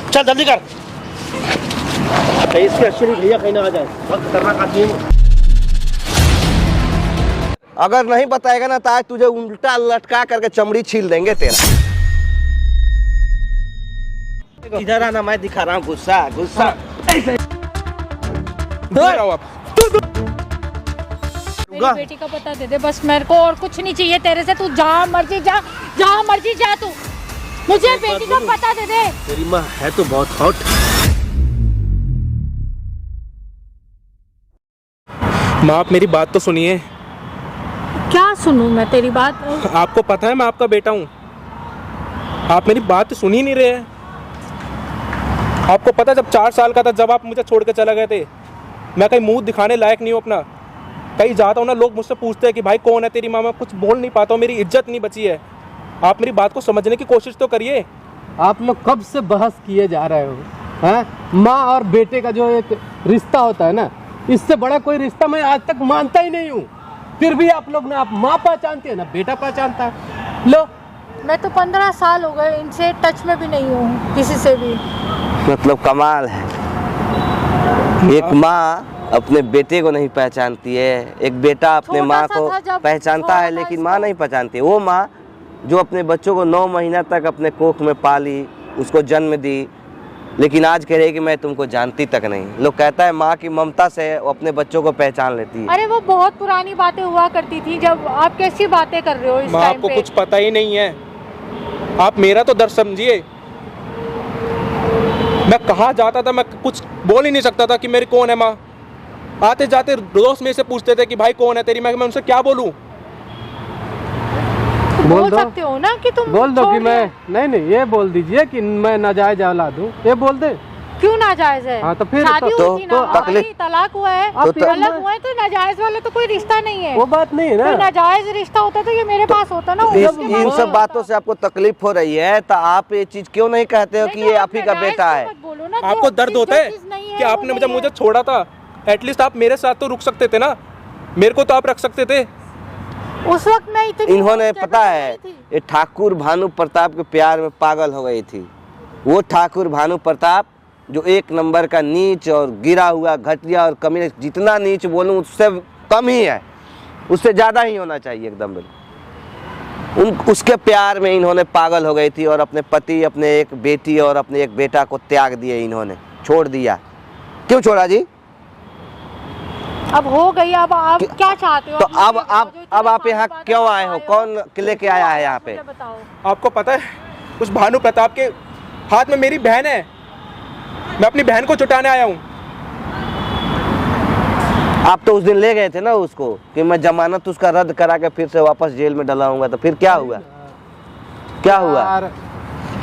चल जल्दी कर। इसके अश्विनी भैया कहीं ना आ जाए, बहुत खतरनाक आदमी है। अगर नहीं बताएगा ना तो आज तुझे उल्टा लटका करके चमड़ी छील देंगे तेरा। इधर आना, मैं दिखा रहा हूँ गुस्सा गुस्सा। मेरी बेटी का पता दे दे बस, मेरे को और कुछ नहीं चाहिए तेरे से। तू जहाँ मर्जी जा, जहाँ मर्जी जा, तू मुझे बेटी का पता दे दे। तेरी माँ है तो बहुत हॉट। माँ आप मेरी बात तो सुनिए। क्या सुनूं मैं तेरी बात? आपको पता है मैं आपका बेटा हूँ, आप मेरी बात सुन ही नहीं रहे हैं। आपको पता जब 4 साल का था, जब आप मुझे छोड़ के चले गए थे, मैं कहीं मुंह दिखाने लायक नहीं हूँ अपना। कहीं जाता हूँ ना, लोग मुझसे पूछते हैं कि भाई कौन है तेरी माँ। मैं कुछ बोल नहीं पाता हूँ, मेरी इज्जत नहीं बची है। आप मेरी बात को समझने की कोशिश तो करिए। आप लोग कब से बहस किए जा रहे हो? हैं, माँ और बेटे का जो एक रिश्ता होता है ना, इससे बड़ा कोई रिश्ता मैं आज तक मानता ही नहीं हूँ। फिर भी आप लोग ना, आप माँ पहचानते हैं ना बेटा पहचानता है। लो, मैं तो 15 साल हो गए इनसे टच में भी नहीं हूँ किसी से भी। मतलब कमाल है, एक माँ अपने बेटे को नहीं पहचानती है, एक बेटा अपने माँ को पहचानता है लेकिन माँ नहीं पहचानती। वो माँ जो अपने बच्चों को 9 महीना तक अपने कोख में पाली, उसको जन्म दी, लेकिन आज कह रही है कि मैं तुमको जानती तक नहीं। लोग कहता है माँ की ममता से वो अपने बच्चों को पहचान लेती है। अरे वो बहुत पुरानी बातें हुआ करती थी, जब आप कैसी बातें कर रहे हो इस माँ टाइम आपको पे? कुछ पता ही नहीं है। आप मेरा तो दर्द समझिए। मैं कहाँ जाता था, मैं कुछ बोल ही नहीं सकता था कि मेरी कौन है माँ। आते जाते दोस्त में से पूछते थे कि भाई कौन है तेरी माँ। मैं उनसे क्या बोलूँ? बोल सकते हो ना कि तुम बोल दो कि मैं नहीं, ये बोल दीजिए कि मैं नाजायज औलाद हूँ, ये बोल दे। क्यों नाजायज है? हाँ, तो फिर शादी तो हुई थी ना, तकलीफ, तलाक हुआ है, अलग हुआ है, तो नाजायज वाला तो कोई रिश्ता नहीं है। वो बात नहीं है ना। कोई नाजायज रिश्ता होता तो ये मेरे पास होता ना। इन सब बातों से आपको तकलीफ हो रही है तो आप ये चीज क्यों नहीं कहते हो कि ये आप ही का बेटा है? आपको दर्द होता है कि आपने जब मुझे छोड़ा था, एटलीस्ट आप मेरे साथ तो रुक सकते थे ना, मेरे को तो आप रख सकते थे। उस वक्त मैं इतनी इन्होंने पता है ये ठाकुर भानु प्रताप के प्यार में पागल हो गई थी। वो ठाकुर भानु प्रताप जो एक नंबर का नीच और गिरा हुआ घटिया और कमी, जितना नीच बोलूं उससे कम ही है, उससे ज़्यादा ही होना चाहिए एकदम बिल्कुल। उसके प्यार में इन्होंने पागल हो गई थी और अपने पति, अपने एक बेटी और अपने एक बेटा को त्याग दिए, इन्होंने छोड़ दिया। क्यों छोड़ा जी? अब हो गई, अब आप क्या चाहते हो? तो अब आप यहाँ क्यों आए हो? कौन लेके आया है यहाँ पे? आपको पता है उस भानु प्रताप के हाथ में मेरी बहन है, मैं अपनी बहन को छुटाने आया हूँ। आप तो उस दिन ले गए थे ना उसको कि मैं जमानत उसका रद्द करा के फिर से वापस जेल में डलाऊंगा, तो फिर क्या हुआ? क्या हुआ?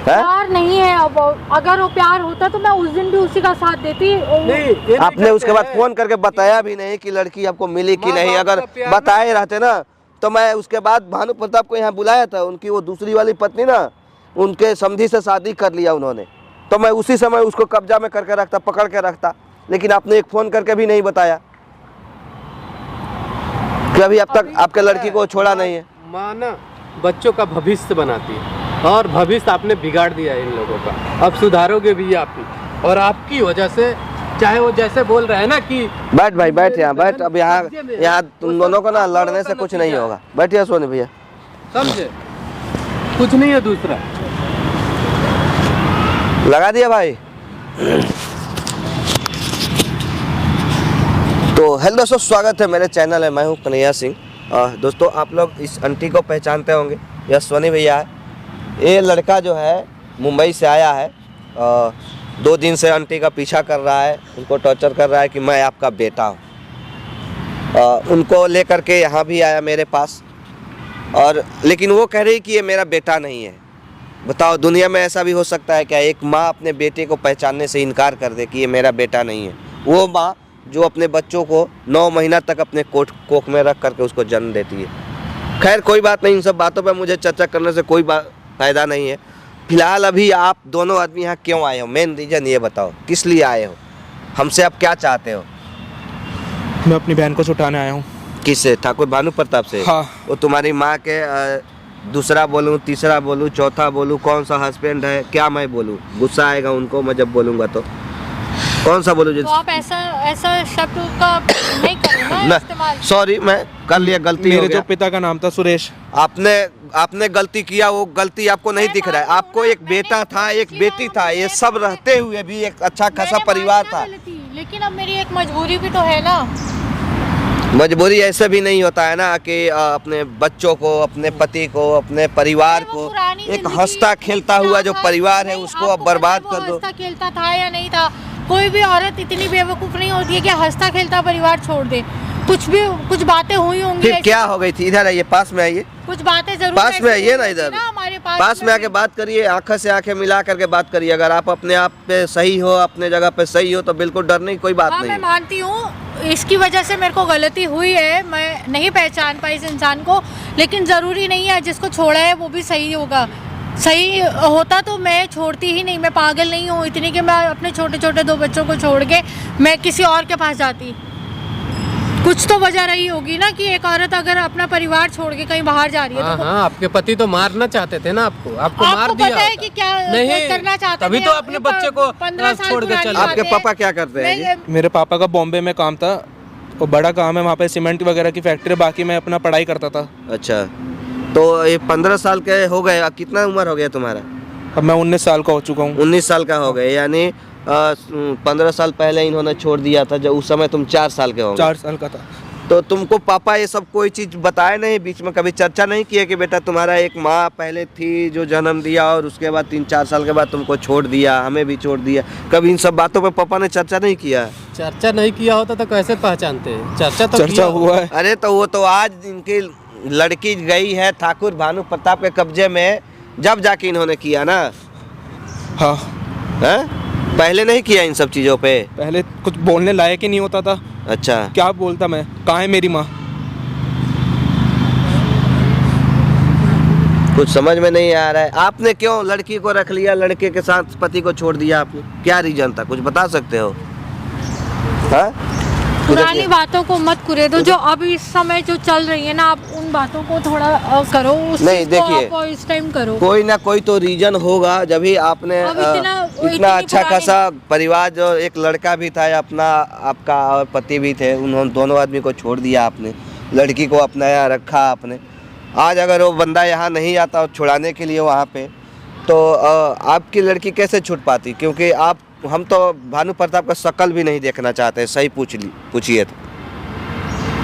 प्यार नहीं है। अब अगर वो प्यार होता तो मैं उस दिन भी उसी का साथ देती। नहीं, आपने उसके बाद फोन करके बताया भी नहीं कि लड़की आपको मिली कि नहीं। अगर बताए रहते ना तो मैं उसके बाद भानु प्रताप को यहाँ बुलाया था। उनकी वो दूसरी वाली पत्नी ना, उनके समधी से शादी कर लिया उन्होंने, तो मैं उसी समय उसको कब्जा में करके रखता, पकड़ के रखता। लेकिन आपने एक फोन करके भी नहीं बताया कि अभी अब तक आपके लड़की को छोड़ा नहीं है। माँ ना बच्चों का भविष्य बनाती है और भविष्य आपने बिगाड़ दिया है इन लोगों का। अब सुधारोगे भी आप ही, और आपकी वजह से, चाहे वो जैसे बोल रहे हैं ना कि बैठ भाई, बैठ यहाँ बैठ। अब यहाँ तुम दोनों को ना लड़ने से कुछ नहीं होगा। बैठिए सोनी भैया, समझे? कुछ नहीं है दूसरा। लगा दिया भाई। तो हेलो दोस्तों, स्वागत है मेरे चैनल है, मैं हूँ कन्हैया सिंह। दोस्तों आप लोग इस आंटी को पहचानते होंगे, यह सोनी भैया है। ये लड़का जो है मुंबई से आया है, 2 दिन से आंटी का पीछा कर रहा है, उनको टॉर्चर कर रहा है कि मैं आपका बेटा हूँ। उनको लेकर के यहाँ भी आया मेरे पास, और लेकिन वो कह रही कि ये मेरा बेटा नहीं है। बताओ, दुनिया में ऐसा भी हो सकता है क्या? एक माँ अपने बेटे को पहचानने से इनकार कर दे कि ये मेरा बेटा नहीं है। वो माँ जो अपने बच्चों को 9 महीना तक अपने कोख में रख करके उसको जन्म देती है। खैर कोई बात नहीं, इन सब बातों पर मुझे चर्चा करने से कोई फ़ायदा नहीं है। फिलहाल अभी आप दोनों आदमी यहाँ क्यों आए हो? मेन रीज़न ये बताओ, किस लिए आए हो? हमसे आप क्या चाहते हो? मैं अपनी बहन को छुटाने आया हूँ। किससे? ठाकुर भानु प्रताप से? हाँ। वो तुम्हारी माँ के दूसरा बोलूं, तीसरा बोलूं, चौथा बोलूं, कौन सा हस्बैंड है, क्या मैं बोलूं? गुस्सा आएगा उनको मैं जब बोलूंगा तो कौन सा बोलूं? तो आप ऐसा शब्द का नहीं करो ना इस्तेमाल। सॉरी, मैं कर लिया, गलती हो मेरे गया। जो पिता का नाम था सुरेश। आपने गलती किया, वो गलती आपको नहीं दिख रहा है। आपको एक बेटा था, एक बेटी था, ये सब रहते हुए भी एक अच्छा खासा परिवार था। लेकिन अब मेरी एक मजबूरी भी तो है ना। मजबूरी ऐसे भी नहीं होता है ना कि अपने बच्चों को, अपने पति को, अपने परिवार को, एक हंसता खेलता हुआ जो परिवार है उसको अब बर्बाद कर दो। हंसता खेलता था या नहीं था? कोई भी औरत इतनी बेवकूफ नहीं होती है कि हंसता खेलता परिवार छोड़ दे। कुछ बातें हुई होंगी। फिर क्या हो गई थी? इधर आइए, पास में आइए, कुछ बातें जरूर पास में आइए ना, इधर हमारे पास में आके बात करिए, आंखें से आंखें मिला करके बात करिए। अगर आप अपने आप पे सही हो, अपने जगह पे सही हो तो बिल्कुल डरने की कोई बात हाँ, नहीं मैं है। मानती हूँ इसकी वजह से मेरे को गलती हुई है, मैं नहीं पहचान पाई इस इंसान को। लेकिन ज़रूरी नहीं है जिसको छोड़ा है वो भी सही होगा। सही होता तो मैं छोड़ती ही नहीं। मैं पागल नहीं हूँ इतनी कि मैं अपने छोटे छोटे 2 बच्चों को छोड़ के मैं किसी और के पास जाती। कुछ तो वजह रही होगी ना कि एक औरत अगर अपना परिवार छोड़ के कहीं बाहर जा रही है। हाँ तो हाँ, आपके पति तो मारना चाहते थे ना आपको मार दिया पता है होता। कि क्या नहीं करना चाहते तभी थे? तो अपने बच्चे को 15 साल छोड़ के पुरानी चले। बात आपके है। पापा क्या करते हैं जी? मेरे पापा का बॉम्बे में काम था, वो बड़ा काम है वहाँ पे, सीमेंट वगैरह की फैक्ट्री। बाकी मैं अपना पढ़ाई करता था। अच्छा, तो ये 15 साल के हो गए। अब कितना उम्र हो गया तुम्हारा? अब मैं 19 साल का हो चुका हूँ। 19 साल का हो गए, यानी 15 साल पहले इन्होंने छोड़ दिया था, जब उस समय तुम 4 साल के होंगे। 4 साल का था। तो तुमको पापा ये सब कोई चीज़ बताए नहीं? बीच में कभी चर्चा नहीं किए कि बेटा तुम्हारा एक माँ पहले थी जो जन्म दिया और उसके बाद 3-4 साल के बाद तुमको छोड़ दिया, हमें भी छोड़ दिया? कभी इन सब बातों पे पापा ने चर्चा नहीं किया? चर्चा नहीं किया होता तो कैसे पहचानते हैं? चर्चा तो चर्चा किया हुआ है। अरे तो वो तो आज इनकी लड़की गई है ठाकुर भानु प्रताप के कब्जे में, जब जाके इन्होंने किया ना। हाँ, है? पहले नहीं किया इन सब चीज़ों पे? पहले कुछ बोलने लायक ही नहीं होता था। अच्छा, क्या बोलता मैं? कहाँ है मेरी माँ? कुछ समझ में नहीं आ रहा है। आपने क्यों लड़की को रख लिया, लड़के के साथ पति को छोड़ दिया आपने? क्या रीजन था, कुछ बता सकते हो? हाँ, पुरानी बातों को मत कुरे दो। जो अब इस समय जो चल रही है ना, आप उन बातों को थोड़ा करो। उस नहीं, चीज़ को देखिए, आप इस टाइम करो। कोई ना कोई तो रीजन होगा। जब भी आपने अब इतना इतनी अच्छा पुरानी- खासा परिवार, जो एक लड़का भी था अपना, आपका और पति भी थे, उन्होंने दोनों आदमी को छोड़ दिया आपने, लड़की को अपनाया रखा आपने। आज अगर वो बंदा यहाँ नहीं आता और छुड़ाने के लिए वहाँ पे, तो आपकी लड़की कैसे छूट पाती? क्योंकि हम तो भानु प्रताप का शक्ल भी नहीं देखना चाहते। सही पूछिए तो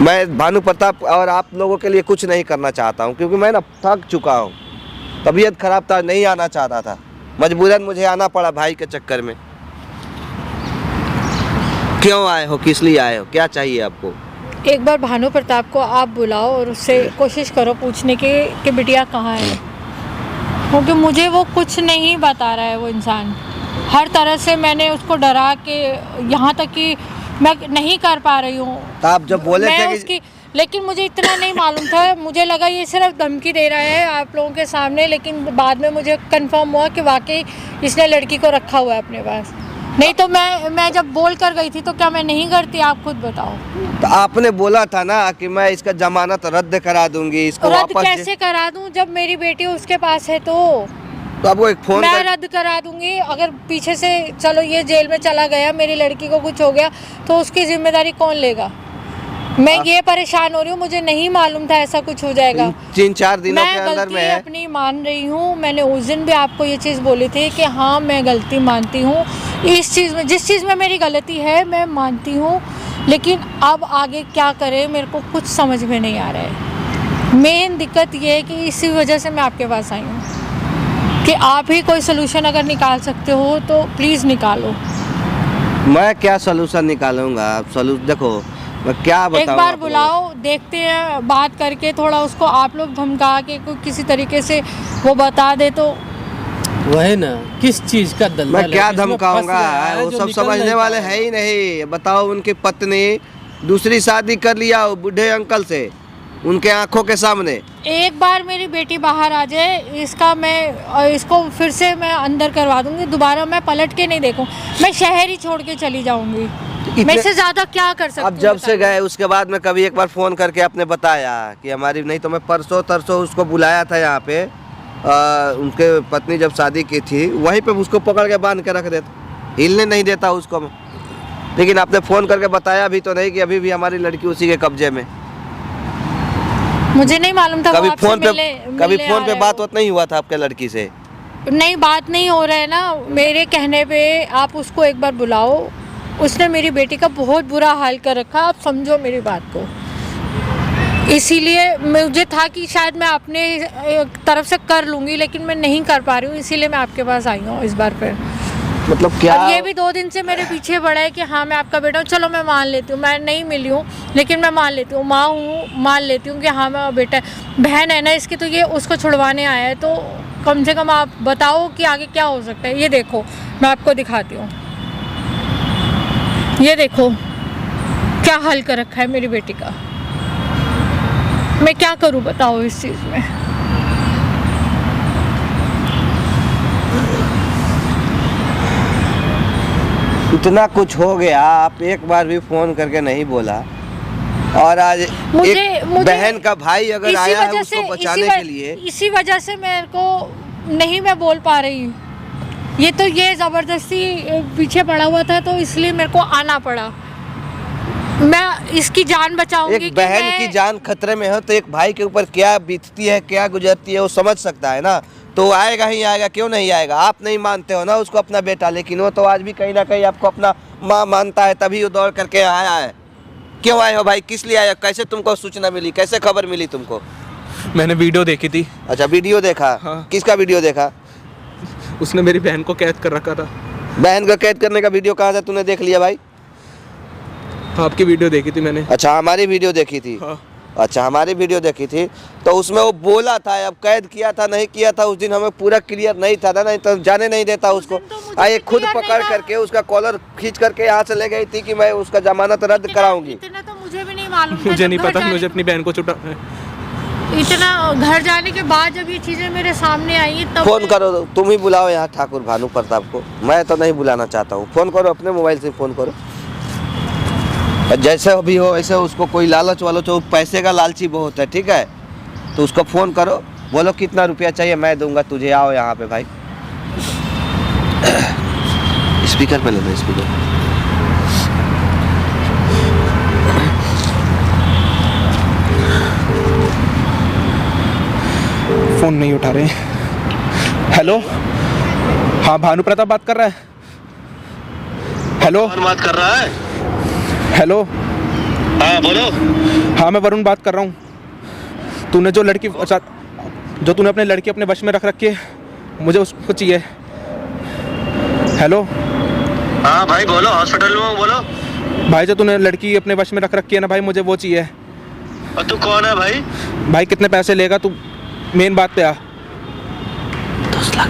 मैं भानु प्रताप और आप लोगों के लिए कुछ नहीं करना चाहता हूँ, क्योंकि मैं ना थक चुका हूँ। तबीयत खराब था, नहीं आना चाहता था, मजबूरन मुझे आना पड़ा भाई के चक्कर में। क्यों आए हो, किस लिए आए हो, क्या चाहिए आपको? एक बार भानु प्रताप को आप बुलाओ और उससे कोशिश करो पूछने की कि बिटिया कहाँ है, क्योंकि मुझे वो कुछ नहीं बता रहा है। वो इंसान हर तरह से मैंने उसको डरा के यहाँ तक कि मैं नहीं कर पा रही हूँ। तो आप जब बोले थे कि उसकी, लेकिन मुझे इतना नहीं मालूम था। मुझे लगा ये सिर्फ धमकी दे रहा है आप लोगों के सामने, लेकिन बाद में मुझे कंफर्म हुआ कि वाकई इसने लड़की को रखा हुआ है अपने पास। नहीं तो मैं जब बोल कर गई थी तो क्या मैं नहीं करती? आप खुद बताओ। तो आपने बोला था ना कि मैं इसका जमानत रद्द करा दूंगी, इसको रद्द वापस कैसे करा दूं जब मेरी बेटी उसके पास है? तो अब वो एक फोन मैं रद्द करा दूंगी। अगर पीछे से चलो ये जेल में चला गया, मेरी लड़की को कुछ हो गया तो उसकी जिम्मेदारी कौन लेगा? मैं ये परेशान हो रही हूँ, मुझे नहीं मालूम था ऐसा कुछ हो जाएगा। 3-4 दिनों के मैं अंदर गलती में है। अपनी मान रही हूँ। मैंने उस दिन भी आपको ये चीज़ बोली थी कि हाँ मैं गलती मानती हूँ इस चीज़ में, जिस चीज़ में मेरी गलती है मैं मानती हूँ। लेकिन अब आगे क्या करें मेरे को कुछ समझ में नहीं आ रहा है। मेन दिक्कत ये है कि इसी वजह से मैं आपके पास आई हूँ कि आप ही कोई सोल्यूशन अगर निकाल सकते हो तो प्लीज़ निकालो। मैं क्या सोल्यूशन निकालूंगा? देखो मैं क्या बताऊं एक बार आपको? बुलाओ, देखते हैं, बात करके थोड़ा उसको आप लोग धमका के कोई किसी तरीके से वो बता दे तो। वही ना, किस चीज का दलदल मैं है, क्या किसमें धमकाऊंगा? फंस गया है वो जो सब निकल समझने नहीं वाले पा है ही नहीं। बताओ, उनकी पत्नी दूसरी शादी कर लिया वो बूढ़े अंकल से, उनके आंखों के सामने। एक बार मेरी बेटी बाहर आ जाए, इसको फिर से मैं अंदर करवा दूंगी। दोबारा मैं पलट के नहीं देखूं, मैं शहर ही छोड़ के चली जाऊंगी। मैं इससे ज्यादा क्या कर सकती अब हूँ? जब से बताइए। गए उसके बाद में कभी एक बार फ़ोन करके आपने बताया कि हमारी, नहीं तो मैं परसों तरसों उसको बुलाया था यहाँ पे, उनके पत्नी जब शादी की थी वहीं पे उसको पकड़ के बांध के रख देता, हिलने नहीं देता उसको मैं। लेकिन आपने फ़ोन करके बताया भी तो नहीं कि अभी भी हमारी लड़की उसी के कब्जे में। मुझे नहीं मालूम था। कभी वो आपसे फ़ोन पे मिलने आ रहे बात हो। नहीं हुआ था आपके लड़की से? नहीं, बात नहीं हो रहा है ना। मेरे कहने पे आप उसको एक बार बुलाओ। उसने मेरी बेटी का बहुत बुरा हाल कर रखा, आप समझो मेरी बात को। इसीलिए मुझे था कि शायद मैं अपने तरफ से कर लूँगी, लेकिन मैं नहीं कर पा रही हूँ, इसीलिए मैं आपके पास आई हूँ इस बार फिर। मतलब क्या? और ये भी 2 दिन से मेरे पीछे पड़ा है कि हाँ मैं आपका बेटा हूँ। चलो मैं मान लेती हूँ, मैं नहीं मिली हूँ लेकिन मैं मान लेती हूँ, माँ हूँ, मान लेती हूँ कि हाँ मैं बेटा, बहन है ना इसकी, तो ये उसको छुड़वाने आया है। तो कम से कम आप बताओ कि आगे क्या हो सकता है। ये देखो, मैं आपको दिखाती हूँ, ये देखो क्या हाल कर रखा है मेरी बेटी का। मैं क्या करूँ बताओ इस चीज़ में। इतना कुछ हो गया, आप एक बार भी फ़ोन करके नहीं बोला, और आज एक बहन का भाई अगर आया है उसको बचाने के लिए। इसी वजह से मेरे को नहीं मैं बोल पा रही हूँ। ये ज़बरदस्ती पीछे पड़ा हुआ था तो इसलिए मेरे को आना पड़ा। मैं इसकी जान बचाऊंगी। एक बहन की जान खतरे में हो तो एक भाई के ऊपर क्या बीतती है, क्या गुजरती है, वो समझ सकता है ना। तो आएगा ही आएगा, क्यों नहीं आएगा? आप नहीं मानते हो ना उसको अपना बेटा, लेकिन वो तो आज भी कहीं ना कहीं आपको अपना माँ मानता है, तभी वो दौड़ करके आया है। क्यों आए हो भाई? किस लिए आए हो? कैसे तुमको सूचना मिली, कैसे खबर मिली तुमको? मैंने वीडियो देखी थी। अच्छा, वीडियो देखा? हाँ। किसका वीडियो देखा? उसने मेरी बहन को कैद कर रखा था। बहन को कैद करने का वीडियो कहाँ से तूने देख लिया भाई? आपकी वीडियो देखी थी मैंने। अच्छा, हमारी वीडियो देखी थी? हाँ। अच्छा, हमारी वीडियो देखी थी तो उसमें वो बोला था, अब कैद किया था नहीं किया था उस दिन हमें पूरा क्लियर नहीं था ना, नहीं तो जाने नहीं देता उसको। आए खुद पकड़ करके उसका कॉलर खींच करके यहाँ से ले गई थी कि मैं उसका जमानत रद्द कराऊंगी। इतना तो मुझे भी नहीं मालूम था। मुझे नहीं पता, मुझे अपनी बहन को छुटा। इतना घर जाने के बाद जब ये चीजें मेरे सामने आई तब फ़ोन करो, तुम ही बुलाओ यहाँ ठाकुर भानु प्रताप को, मैं तो नहीं बुलाना चाहता हूँ। फ़ोन करो, अपने मोबाइल से फ़ोन करो। जैसे भी हो ऐसे उसको कोई लालच वालो, तो पैसे का लालची बहुत है, ठीक है? तो उसको फ़ोन करो, बोलो कितना रुपया चाहिए मैं दूंगा तुझे, आओ यहाँ पे भाई। स्पीकर पे लेना, स्पीकर। फ़ोन नहीं उठा रहे। हेलो, हाँ भानु प्रताप बात कर रहा है। हेलो, कौन बात कर रहा है? हेलो, हाँ बोलो। हाँ मैं वरुण बात कर रहा हूँ। तूने जो लड़की, अच्छा जो तूने अपने लड़की अपने वश में रख रखी है, मुझे उसको चाहिए। हेलो, हाँ भाई बोलो, हॉस्पिटल में हूँ, बोलो। भाई जो तूने लड़की अपने वश में रख रखी है ना भाई, मुझे वो चाहिए। और तू कौन है भाई? भाई कितने पैसे लेगा तू, मेन बात पे आ।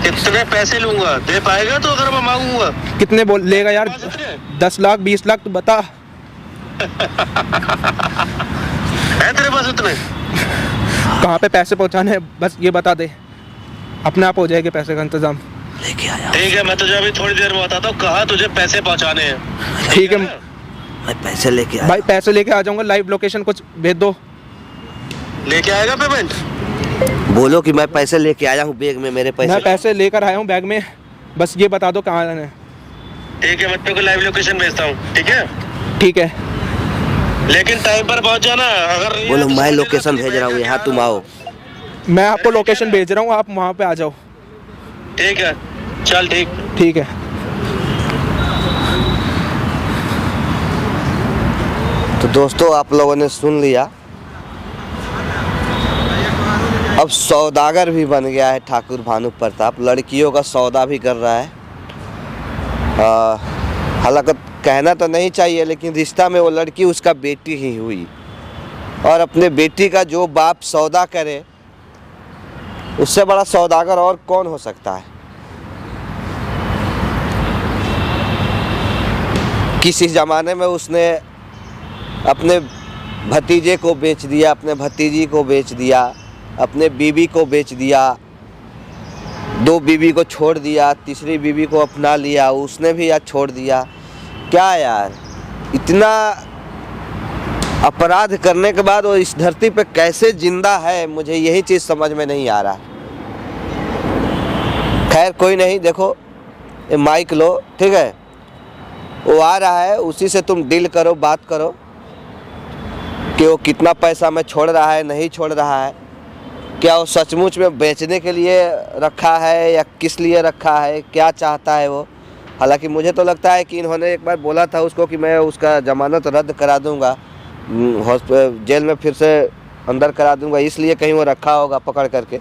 कितने पैसे लूंगा? दे पाएगा तो अगर मैं मांगूंगा? कितने बोल लेगा यार? 10 लाख 20 लाख, तू बता। है तेरे पास इतने? कहाँ पे पैसे पहुँचाने हैं बस ये बता दे, अपने आप हो जाएगा पैसे का इंतजाम। लेके आया। ठीक है, मैं तुझे अभी थोड़ी देर में बताता हूँ कहाँ तुझे पैसे पहुँचाने हैं। ठीक है मैं पैसे लेके आया। भाई, पैसे लेके आ जाऊंगा, लाइव लोकेशन कुछ भेज दो। लेके आएगा पेमेंट? बोलो कि मैं पैसे लेके आया हूँ, बैग में मेरे पैसे। मैं पैसे लेकर आया हूँ बैग में, बस ये बता दो कहाँ जाना है। ठीक है, मैं तेरे को लाइव लोकेशन भेजता हूँ, ठीक है? ठीक है, लेकिन टाइम पर पहुँच जाना। अगर नहीं बोलो है तो मैं समझ लोकेशन लेना, भेज रहा हूँ, यहाँ तुम आओ। मैं आपको लोकेशन भेज रहा हूँ, आप वहाँ पे आ जाओ। ठीक है, चल ठीक। ठीक है। तो दोस्तों आप लोगों ने सुन लिया, अब सौदागर भी बन गया है ठाकुर भानु प्रताप, लड़कियों का सौदा भी कर रहा है। हालांकि कहना तो नहीं चाहिए, लेकिन रिश्ता में वो लड़की उसका बेटी ही हुई, और अपने बेटी का जो बाप सौदा करे उससे बड़ा सौदागर और कौन हो सकता है? किसी ज़माने में उसने अपने भतीजे को बेच दिया, अपने भतीजी को बेच दिया, अपने बीवी को बेच दिया, 2 बीवी को छोड़ दिया, तीसरी बीवी को अपना लिया, उसने भी आज छोड़ दिया। क्या यार, इतना अपराध करने के बाद वो इस धरती पे कैसे जिंदा है, मुझे यही चीज़ समझ में नहीं आ रहा। खैर कोई नहीं, देखो ये माइक लो, ठीक है, वो आ रहा है, उसी से तुम डील करो, बात करो कि वो कितना पैसा में छोड़ रहा है, नहीं छोड़ रहा है, क्या वो सचमुच में बेचने के लिए रखा है या किस लिए रखा है, क्या चाहता है वो। हालांकि मुझे तो लगता है कि इन्होंने एक बार बोला था उसको कि मैं उसका ज़मानत रद्द करा दूंगा, जेल में फिर से अंदर करा दूंगा, इसलिए कहीं वो रखा होगा पकड़ करके।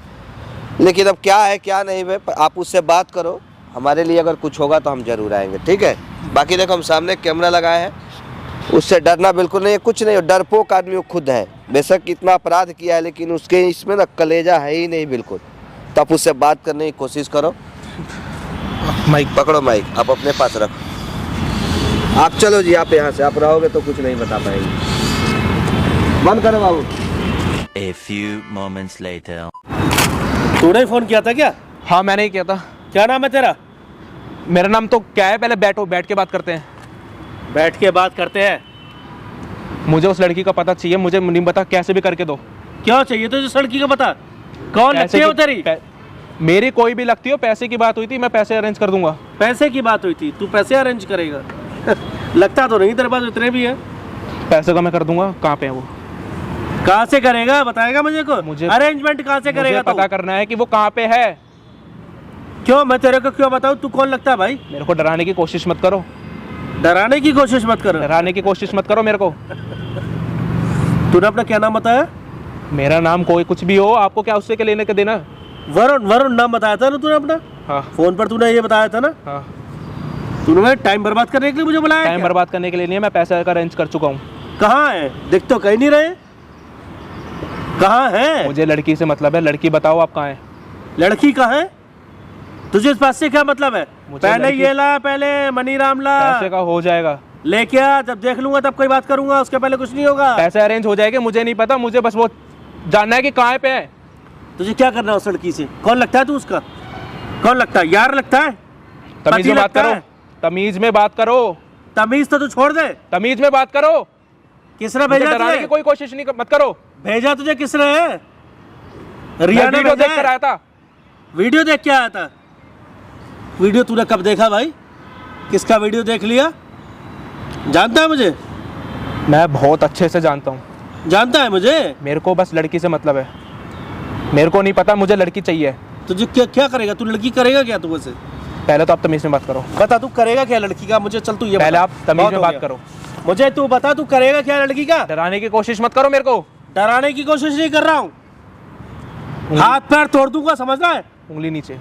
लेकिन अब क्या है क्या नहीं है, आप उससे बात करो, हमारे लिए अगर कुछ होगा तो हम ज़रूर आएंगे, ठीक है। बाकी देखो हम सामने कैमरा लगाए हैं, उससे डरना बिल्कुल नहीं है, कुछ नहीं, डरपोक आदमी वो खुद है, बेशक इतना अपराध किया है लेकिन उसके इसमें ना कलेजा है ही नहीं बिल्कुल। तो आप उससे बात करने की कोशिश करो। माइक पकड़ो, माइक आप अपने पास रखो। आप चलो जी, आप यहाँ से, आप रहोगे तो कुछ नहीं बता पाएंगे। बंद करो बाबू। A few moments later. तूने फोन किया था क्या? हाँ मैंने ही किया था। क्या नाम है तेरा? मेरा नाम तो क्या है, पहले बैठो, बैठ के बात करते हैं। बैठ के बात करते हैं। मुझे उस लड़की का पता चाहिए, मुझे नहीं पता, कैसे भी करके दो। क्या चाहिए तुझे उस लड़की का पता? कौन लगती है वो तेरी? मेरी कोई भी लगती हो, पैसे की बात हुई थी, मैं पैसे अरेंज कर दूंगा। पैसे की बात हुई थी, तू पैसे अरेंज करेगा? लगता तो नहीं तेरे पास इतने भी है। पैसे का मैं कर दूंगा। कहाँ पे है वो? कहाँ से करेगा बताएगा मुझे को? मुझे अरेंजमेंट कहाँ से करेगा? मुझे पता करना है कि वो कहाँ पे है। क्यों? मैं तेरे को क्यों बताऊँ? तू कौन लगता है भाई? मेरे को डराने की कोशिश मत करो। डराने की कोशिश मत करो। डराने की कोशिश मत करो मेरे को। तूने अपना क्या नाम बताया? मेरा नाम कोई कुछ भी हो, आपको क्या उससे क्या लेने के देना? वरुण। वरुण नाम बताया था ना तूने अपना? हाँ। फोन पर तूने ये बताया था ना? हाँ। तूने टाइम बर्बाद करने के लिए मुझे बुलाया? टाइम बर्बाद करने के लिए नहीं है, मैं पैसे का अरेंज कर चुका हूँ। कहाँ है? दिख तो कहीं नहीं रहे। कहाँ है? मुझे लड़की से मतलब है, लड़की बताओ आप कहाँ है। लड़की कहाँ है? तुझे इस बात से क्या मतलब है? मुझे पहले लड़की- ये ला, पहले मनीराम ला। पैसे का हो जाएगा। लेके आ, जब देख लूंगा तब कोई बात करूंगा, उसके पहले कुछ नहीं होगा। पैसे अरेंज हो जाएंगे, मुझे नहीं पता, मुझे बस वो जानना है कि कहाँ पे है। तुझे क्या करना है उस लड़की से? कौन लगता है तू उसका? कौन लगता है? यार लगता है? तमीज पति में बात लगता करो, है? तमीज में बात करो, तमीज तो तू छोड़ दे। तमीज में बात करो। किसने मुझे भेजा डराने की तुझे? कोई कोशिश नहीं मत करो। भेजा तुझे किसने है? मैं रिया ने वीडियो भेजा देख कर है? आया था। वीडियो देख के आया था? वीडियो तूने कब देखा भाई? किसका वीडियो देख लिया? जानता है मुझे? मैं बहुत अच्छे से जानता हूँ। जानता है मुझे? मेरे को बस लड़की से मतलब है, मेरे को नहीं पता, मुझे लड़की चाहिए। तुझे क्या क्या करेगा? तू लड़की करेगा क्या? तू वैसे पहले तो आप तमीज में बात करो। बता, तू करेगा क्या लड़की का? मुझे चल तू ये पहले बता। आप तमीज बहुत में हो बात गया। करो। मुझे तू बता, तू करेगा क्या लड़की का? डराने की कोशिश मत करो मेरे को। डराने की कोशिश नहीं कर रहा हूँ। हाथ पैर तोड़ दूंगा, समझ रहा है? उंगली नीचे।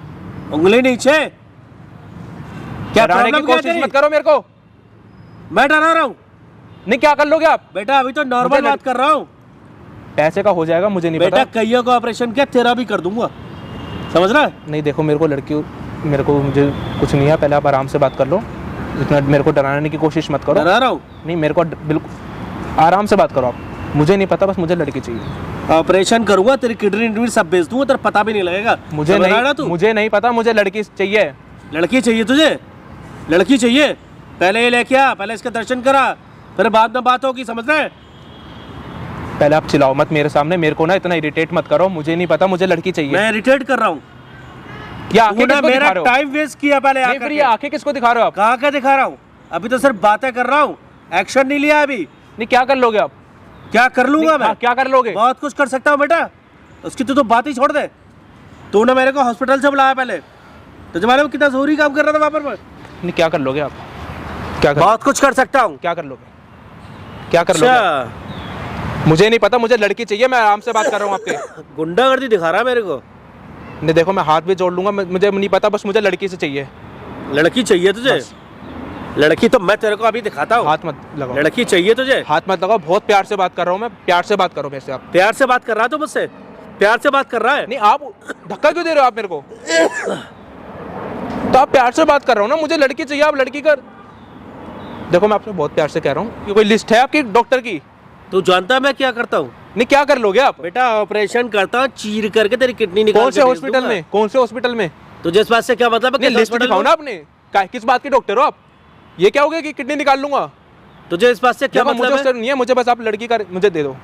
उंगली नीचे? क्या डराने की प्रॉब्लम क्या कोशिश तेरी? मत करो मेरे को। मैं डरा रहा हूँ? नहीं, क्या कर लोगे आप? बेटा अभी तो नॉर्मल मुझे बात कर रहा हूँ। पैसे का हो जाएगा, मुझे नहीं बेटा पता। कईयों का ऑपरेशन किया, तेरा भी कर दूंगा, समझ रहा है? नहीं देखो, मेरे को लड़की, मेरे को मुझे कुछ नहीं है, पहले आप आराम से बात कर लो। इतना मेरे को डराने की कोशिश मत करो। डरा रहा हूँ? नहीं, मेरे को बिल्कुल आराम से बात करो आप। मुझे नहीं पता, बस मुझे लड़की चाहिए। ऑपरेशन करूंगा, तेरी किडनी सब बेच दूंगा, तेरा पता भी नहीं लगेगा। मुझे समझ रहा है ना नहीं, तू? मुझे नहीं पता, मुझे लड़की चाहिए। लड़की चाहिए तुझे? लड़की चाहिए? पहले ये लेके आ, पहले इसके दर्शन करा, फिर बाद में बात होगी, समझ रहे हैं? पहले आप चिल्लाओ मत मेरे सामने, मेरे को ना इतना इरिटेट मत करो। मुझे नहीं पता, मुझे लड़की चाहिए। मैं इरिटेट कर रहा हूँ? ये आंखें तूने किसको मेरा दिखा रहे हो? टाइम वेस्ट किया पहले नहीं, आकर फिर के। ये आंखें किसको दिखा रहे हो आप? कहाँ का दिखा रहा हूँ? अभी तो सिर्फ बातें कर रहा हूँ, एक्शन नहीं लिया अभी। नहीं, क्या कर लोगे आप? क्या कर लूंगा नहीं, मैं? क्या कर लोगे? बहुत कुछ कर सकता हूँ बेटा, उसकी तो बात ही छोड़ दे। तूने मेरे को हॉस्पिटल से बुलाया पहले, तुझे मालूम कितना जरूरी काम कर रहा था वहाँ पर मैं? नहीं, क्या कर लोगे आप? क्या कर बहुत कुछ कर सकता हूँ। क्या कर लोगे? क्या कर लोगे? अच्छा, मुझे नहीं पता, मुझे लड़की चाहिए, मैं आराम से बात कर रहा हूँ आपके। गुंडागर्दी दिखा रहा है मेरे को। नहीं देखो, मैं हाथ भी जोड़ लूंगा, मुझे नहीं पता, बस मुझे लड़की से चाहिए। लड़की चाहिए तुझे? बस। लड़की तो मैं तेरे को अभी दिखाता हूँ। हाथ मत लगाओ, लड़की चाहिए तुझे? हाथ मत लगाओ, बहुत प्यार से बात कर रहा हूँ मैं, प्यार से बात करो मेरे से आप। प्यार से बात कर रहा है तो मुझसे? प्यार से बात कर रहा है? नहीं, आप धक्का क्यों दे रहे हो आप मेरे को? तो आप प्यार से बात कर रहा हूँ ना, मुझे लड़की चाहिए, आप लड़की कर। देखो मैं आपसे बहुत प्यार से कह रहा हूँ, ये कोई लिस्ट है आपकी डॉक्टर की? तू जानता है मैं क्या करता हूँ? नहीं, क्या कर लोगे आप? बेटा ऑपरेशन करता हूँ, चीर करके तेरी किडनी निकाल कौन से के भेज हॉस्पिटल दूंगा। में? कौन से हॉस्पिटल में? तुझे इस बात से क्या मतलब है? नहीं, किस लिस्ट हॉस्पिटल दिखाओ में? ना आपने, किस बात के डॉक्टर हो आप? ये क्या हो गया कि किडनी निकाल लूंगा? तुझे इस बात से क्या देखो, मुझे मतलब उससे है? नहीं है, मुझे बस आप लड़की का मुझे दे दो।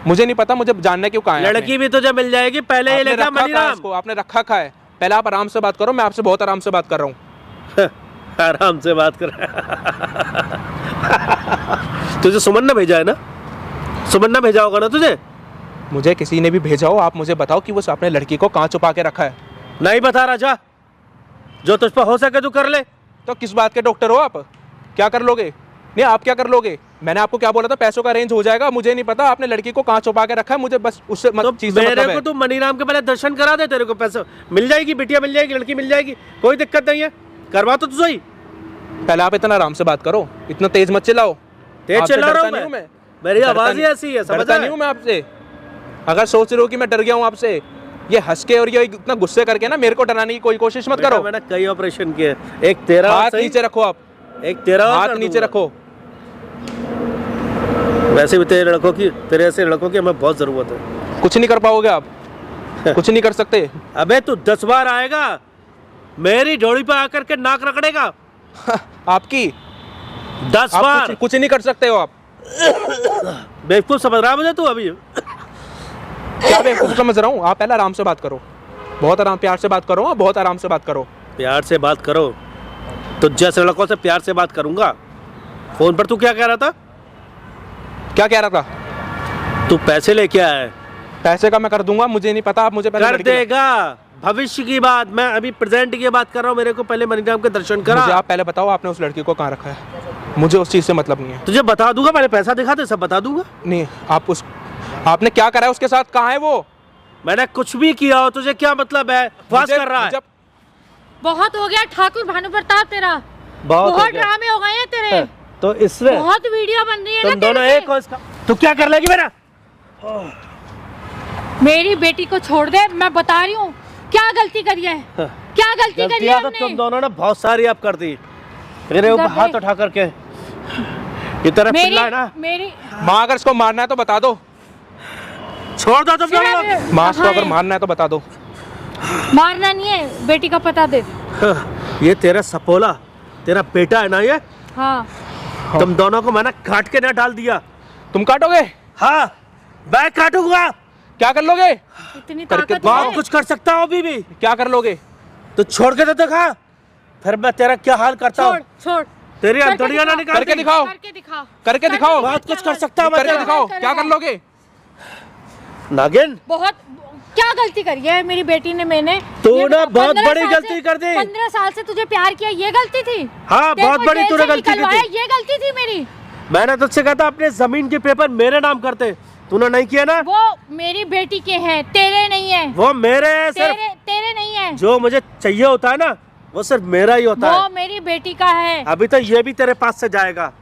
मुझे नहीं पता, मुझे जानना है क्यों कहाँ है लड़की भी तुझे मिल जाएगी, पहले ये आपने लेकर रखा कहाँ है मनीराम। उसको? आपने रखा कहाँ है? पहले आप आराम से बात करो, मैं आपसे बहुत आराम से बात कर रहा हूँ। आराम से बात कर। तुझे सुमन ने भेजा है ना? सुमन ने भेजा होगा ना तुझे? मुझे किसी ने भी भेजा हो, आप मुझे बताओ कि वो अपने लड़की को कहाँ छुपा के रखा है। नहीं बता राजा, जो तुझ पर हो सके तू कर ले। तो किस बात के डॉक्टर हो आप? क्या कर लोगे? नहीं, आप क्या कर लोगे? मैंने आपको क्या बोला था, पैसों का अरेंज हो जाएगा। मुझे नहीं पता आपने लड़की को कहाँ छुपा के रखा है, मुझे बस उससे तो चीज से मेरे मतलब को है। तू मनीराम के पहले दर्शन करा दे, तेरे को पैसा मिल जाएगी, बिटिया मिल जाएगी, लड़की मिल जाएगी, कोई दिक्कत नहीं है, करवा तो तुझे ही। पहले आप इतना आराम से बात करो, इतना तेज मत चिल्लाओ। तेज आपसे चिल्ला रहा डरता हूं नहीं हूं मैं, मेरी डरता आवाज ही नहीं- ऐसी है, समझ डरता रहा नहीं है? हूं मैं आपसे। अगर सोच रहे हो कि मैं डर गया हूं आपसे, ये हंस के और ये इतना गुस्से करके ना मेरे को डराने की कोई कोशिश मत करो। मैंने कई ऑपरेशन किए, एक तेरा हाथ सही, नीचे रखो आप, एक तेरा और हाथ कर नीचे दूंगा। रखो। वैसे भी तेरे ऐसे लड़कों की हमें बहुत जरूरत है। कुछ नहीं कर पाओगे आप, कुछ नहीं कर सकते। अबे तू 10 बार आएगा, मेरी जोड़ी पे आकर के नाक रगड़ेगा। आपकी 10 आप बार कुछ नहीं कर सकते हो आप। बेवकूफ समझ रहा है मुझे तू अभी? क्या बेवकूफ समझ रहा हूँ? आप पहले आराम से बात करो, बहुत आराम प्यार से बात करो, बहुत आराम से बात करो। प्यार से बात करो तो जैसे लड़कों से प्यार से बात करूंगा। फोन पर तू क्या कह रहा था? क्या कह रहा था? तू पैसे लेके आया है? पैसे का मैं कर दूंगा, मुझे नहीं पता, आप मुझे पहले कर लड़की ला- देगा, भविष्य की बात, मैं अभी प्रेजेंट की बात कर रहा हूँ। मेरे को पहले मनीराम के दर्शन करा। मुझे आप पहले बताओ, आपने उस लड़की को कहाँ रखा है? मुझे उस चीज से मतलब नहीं है। तुझे बता दूंगा, पहले पैसा दिखा दे, सब बता दूंगा। नहीं, आपने क्या करा है उसके साथ? कहाँ है वो? मैंने कुछ भी किया हो, तुझे क्या मतलब है? फास मुझे- कर रहा है। मुझे- बहुत हो गया ठाकुर भानु प्रताप तेरा, बहुत हो बहुत गया। ड्रामे हो गए हैं तेरे, तो इससे बहुत वीडियो बन रही है ना तुम दोनों तेरे से। एक हो इसका। तू क्या कर लेगी मेरा? मेरी बेटी को छोड़ दे, मैं बता रही हूँ क्या गलती करी है, क्या गलती करी है गलतियां तो हमने। तुम दोनों ने बहुत सारी अब कर दी। मेरे ऊपर दबे। हाथ उठा करके ये तेरा पिल्ला है ना, मेरी माँ अगर इसको मारना है तो बता दो। छोड़ दो तुम दोनों। सिर्फ- माँ इसको हाँ, अगर मारना है तो बता दो। मारना नहीं है, बेटी का पता दे। ये तेरा सपोला, तेरा बेटा है ना ये? हाँ, तुम दोनों को मैंने काट के ना डाल दिया। तुम काटोगे? हाँ, मैं काटूंगा। क्या कर लोगे? इतनी करके ताकत बहुत है। कुछ कर सकता हूँ अभी भी। क्या कर लोगे? तो छोड़ के तो दिखा, फिर मैं तेरा क्या हाल करता छोड़ हूँ। छोड़, तेरी करके अंतड़ियां ना दिखाओ। निकाल करके दिखाओ, करके दिखाओ, करके दिखाओ। बहुत कुछ कर सकता हूँ मैं करके तेरा। दिखाओ, क्या कर लोगे? नागिन, बहुत क्या गलती करी है मेरी बेटी ने। मैंने तूने ये बहुत 15 बड़ी साल गलती से- कर दी। 15 साल से तुझे प्यार किया, ये गलती थी? हाँ, तेरे बहुत को बड़ी जेल तूने से गलती की निकलवाया, थी। ये गलती थी मेरी। मैंने तुझसे कहा था अपने जमीन के पेपर मेरे नाम करते, तूने नहीं किया ना। वो मेरी बेटी के हैं, तेरे नहीं है। वो मेरे हैं सिर्फ। तेरे नहीं है, जो मुझे चाहिए होता है ना, वो सिर्फ मेरा ही होता वो है। मेरी बेटी का है। अभी तो ये भी तेरे पास से जाएगा।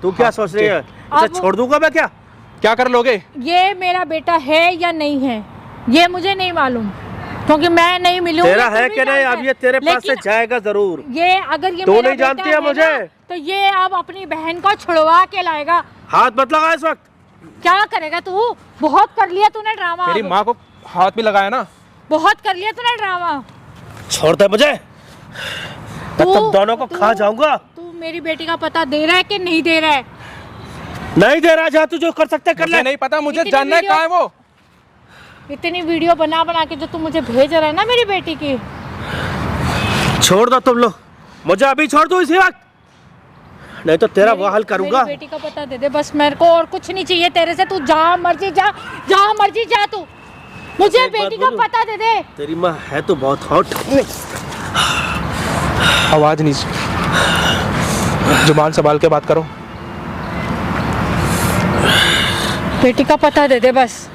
तू क्या सोच रही है? इसे अब- छोड़ दूंगा मैं क्या? क्या कर लोगे? ये मेरा बेटा है या नहीं है, ये मुझे नहीं मालूम, क्योंकि मैं नहीं मिलूंगी। तेरा तू है भी कि नहीं? जानता अब है। ये तेरे पास से लेकिन जाएगा जरूर। ये अगर ये तू मेरा नहीं जानती बेटा है मुझे। ना, तो ये अब अपनी बहन को छुड़वा के लाएगा। हाथ मत लगा इस वक्त। क्या करेगा तू? बहुत कर लिया तूने ड्रामा, मेरी अब। माँ को हाथ भी लगाया ना। बहुत कर लिया तूने ड्रामा। छोड़ दे मुझे, मैं तू- तुम दोनों को तू- खा जाऊंगा। तू मेरी बेटी का पता दे रहा है कि नहीं दे रहा है? नहीं दे रहा, जा तू जो कर सकते कर मुझे ले। नहीं पता, मुझे इतनी जानना है वीडियो- कहाँ है वो। इतनी वीडियो बना बना के जो तू मुझे भेज रहा है ना मेरी बेटी की, छोड़ दो तुम लोग, मुझे अभी छोड़ दो इसी वक्त, नहीं तो तेरा वो हाल करूंगा। मेरी बेटी का पता दे दे बस, मेरे को और कुछ नहीं चाहिए तेरे से। तू जहाँ मर्जी जा, जहाँ मर्जी जा तू, मुझे एक बात बेटी का बोलूं? पता दे दे। तेरी माँ है तो बहुत हॉट। आवाज नहीं, जुबान संभाल के बात करो। बेटी का पता दे दे बस।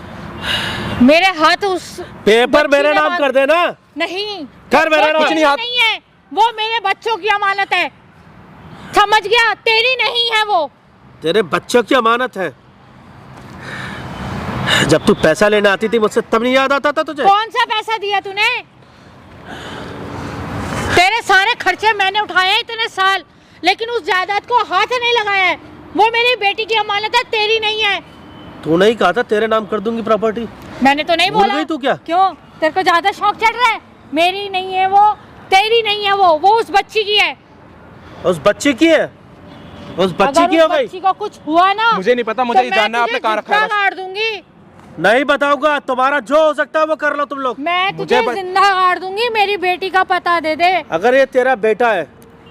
मेरे हाथ उस पेपर बच्ची मेरे ने नाम मांग- कर देना। नहीं, कर मेरा वो नाम। तेरी नहीं, हाथ- नहीं है, वो मेरे बच्चों की अमानत है, समझ गया? तेरी नहीं है वो। तेरे बच्चों की अमानत है। जब तू पैसा लेने आती थी मुझसे, तब नहीं याद आता था तुझे? कौन सा पैसा दिया तूने? तेरे सारे खर्चे मैंने उठाए हैं इतने साल, लेकिन उस जायदाद को हाथ नहीं लगाया है। वो मेरी बेटी की अमानत है, तेरी नहीं है। तू नहीं कहा था तेरे नाम कर दूंगी प्रॉपर्टी? मैंने तो नहीं भूल बोला। गई तू क्या? क्यों? तेरे को ज्यादा शौक चढ़ रहा है? मेरी नहीं है वो, तेरी नहीं है वो उस बच्ची की है। उस बच्चे की है? उस बच्ची अगर की उस हो गई? बच्ची को कुछ हुआ ना, मुझे नहीं पता, मुझे तो ये मैं जानना है तुझे आपने कहाँ रखा है जिंदा बस। गाड़ दूंगी। नहीं बताऊंगा, तुम्हारा जो हो सकता है वो कर लो तुम लोग। मैं मुझे तुझे जिंदा गाड़ दूंगी। मेरी बेटी का पता दे दे। अगर ये तेरा बेटा है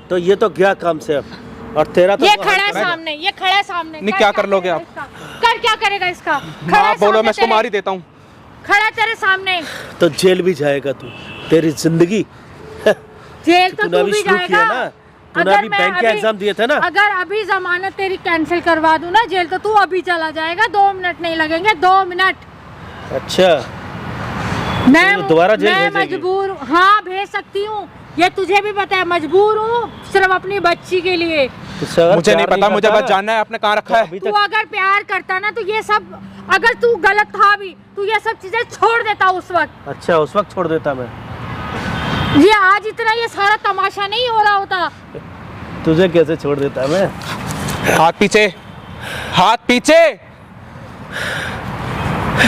तो ये तो गया काम से अब, और तेरा तो ये वो खड़ा है हाल- सामने, ये खड़ा है सामने। नहीं, क्या कर लोगे आप? करेगा इसका? कर क्या करेगा इसका? खड़ा माँ है बोलो, सामने मैं इसको तेरे। मार ही देता हूँ। खड़ा है तेरे सामने। तो जेल भी जाएगा तू, तेरी जिंदगी। जेल तो तूने तू अभी भी शुरू किया जाएगा। ना, तूने अभी मैं बैंक के अभी- एग्जाम दिए थे ना। अगर अभी जमानत तेरी कैंसिल करवा दूं ना, जेल तो तू अभी चला जाएगा। 2 मिनट नहीं लगेंगे, 2 मिनट। अच्छा, मैं तो दोबारा जेल मैं भेजेगी? मजबूर हूँ। हाँ, भेज सकती हूँ। ये तुझे भी पता है, मजबूर हूँ सिर्फ अपनी बच्ची के लिए। तुझसे अगर मुझे नहीं प्यार पता, मुझे करता बस ना, जानना है आपने कहाँ रखा है। अभी तू तक अगर प्यार करता ना तो ये सब, अगर तू गलत था भी, तू ये सब चीजें छोड़ देता उस वक्त। अच्छा उस वक्त छोड़ देता मैं। ये आज इतना ये सारा तमाशा नहीं हो रहा होता। तुझे कैसे छोड़ देता मैं? हाथ पीछे, हाथ पीछे।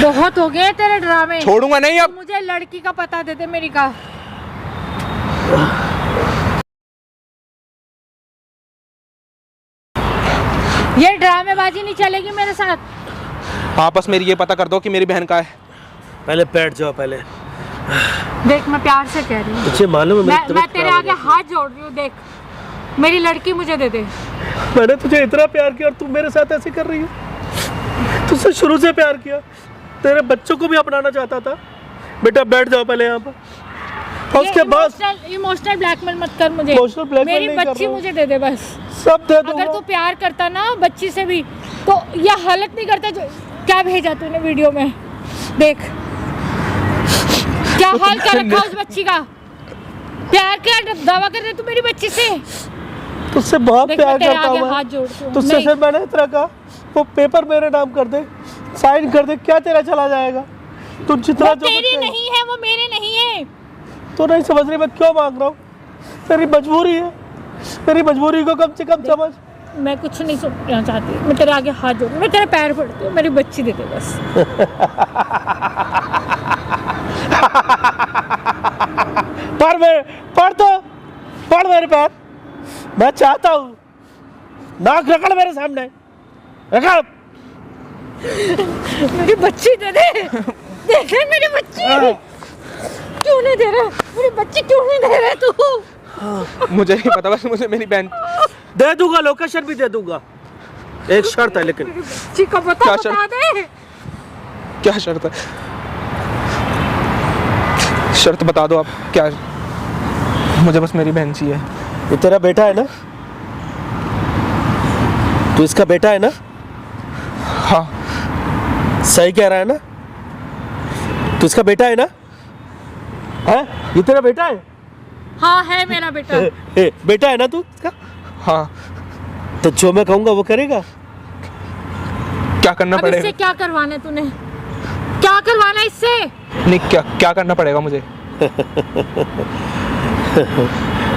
बहुत हो गए तेरे ड्रामे। छोड़ूंगा नहीं तू अब। मुझे लड़की का पता दे दे, मेरी का। ये ड्रामेबाजी नहीं चलेगी मेरे साथ। आपस मेरी ये पता कर दो कि मेरी बहन का है। पहले बैठ जाओ पहले। देख, मैं प्यार से कह रही हूँ। तुझे मालूम है मेरी मैं तबीयत तेरे खराब हो आगे गई। हाथ जोड़ रही हूँ। देख, मेरी लड़की मुझे दे दे। मैंने तुझे इतना प्यार किया और तू मेरे साथ ऐसे कर रही है। तुझसे शुरू से प्यार किया, तेरे बच्चों को भी अपनाना चाहता था। बेटा बैठ जाओ पहले यहाँ पर, और उसके बाद इमोशनल ब्लैकमेल मत कर मुझे। Emotional blackmail मेरी नहीं कर बच्ची रहा हूँ। मुझे दे दे बस। सब दे अगर दूंगा। तू प्यार करता ना बच्ची से भी, तो यह हालत नहीं करता जो क्या भेजा तूने वीडियो में। देख क्या हाल कर रखा उस बच्ची का। प्यार का दावा कर रहे तू मेरी बच्ची से। तुझसे बहुत देख, प्यार मैं तेरे करता आगे हूँ हाथ मैं। जोड़ती हूँ। तुझसे नहीं। सिर्फ मैंने इतना कहा, वो पेपर मेरे नाम कर दे, साइन कर दे, क्या तेरा चला जाएगा? तू जितना वो जो तेरी कुछ नहीं है, वो मेरे नहीं है। तो नहीं समझ रही मैं क्यों मांग रहा हूँ? मेरी मजबूरी है, मेरी मजबूरी को कम से कम समझ। मैं कुछ नहीं सुनना चाहती। मैं तेरे आगे हाथ जोड़, मैं तेरे पैर पड़ती हूँ। मेरी बच्ची दे दे बस। पढ़ मेरे पैर। मैं चाहता हूँ, नाक रगड़ मेरे सामने, रगड़। मेरी बच्ची दे दे। दे दे मेरी बच्ची। क्यों नहीं दे रहा? मेरी बच्ची क्यों नहीं दे रहा तू? मुझे नहीं पता, बस मुझे मेरी बहन। दे दूंगा, लोकेशन भी दे दूंगा। एक शर्त है लेकिन। बच्ची का पता क्या बता शर्त? दे। क्या शर्त है? शर्त बता दो आप क्या। मुझे बस मेरी बहन चाहिए। ये तेरा बेटा है ना? तू इसका बेटा है ना? हाँ। सही कह रहा है ना? तू इसका बेटा है ना? है? ये तेरा बेटा है? हाँ, है मेरा बेटा। बेटा है ना तू इसका? हाँ। तो जो मैं कहूंगा वो करेगा? क्या करना अब इससे पड़ेगा? क्या करवाना है तूने? क्या करवाना है इससे? नहीं, क्या क्या करना पड़ेगा मुझे?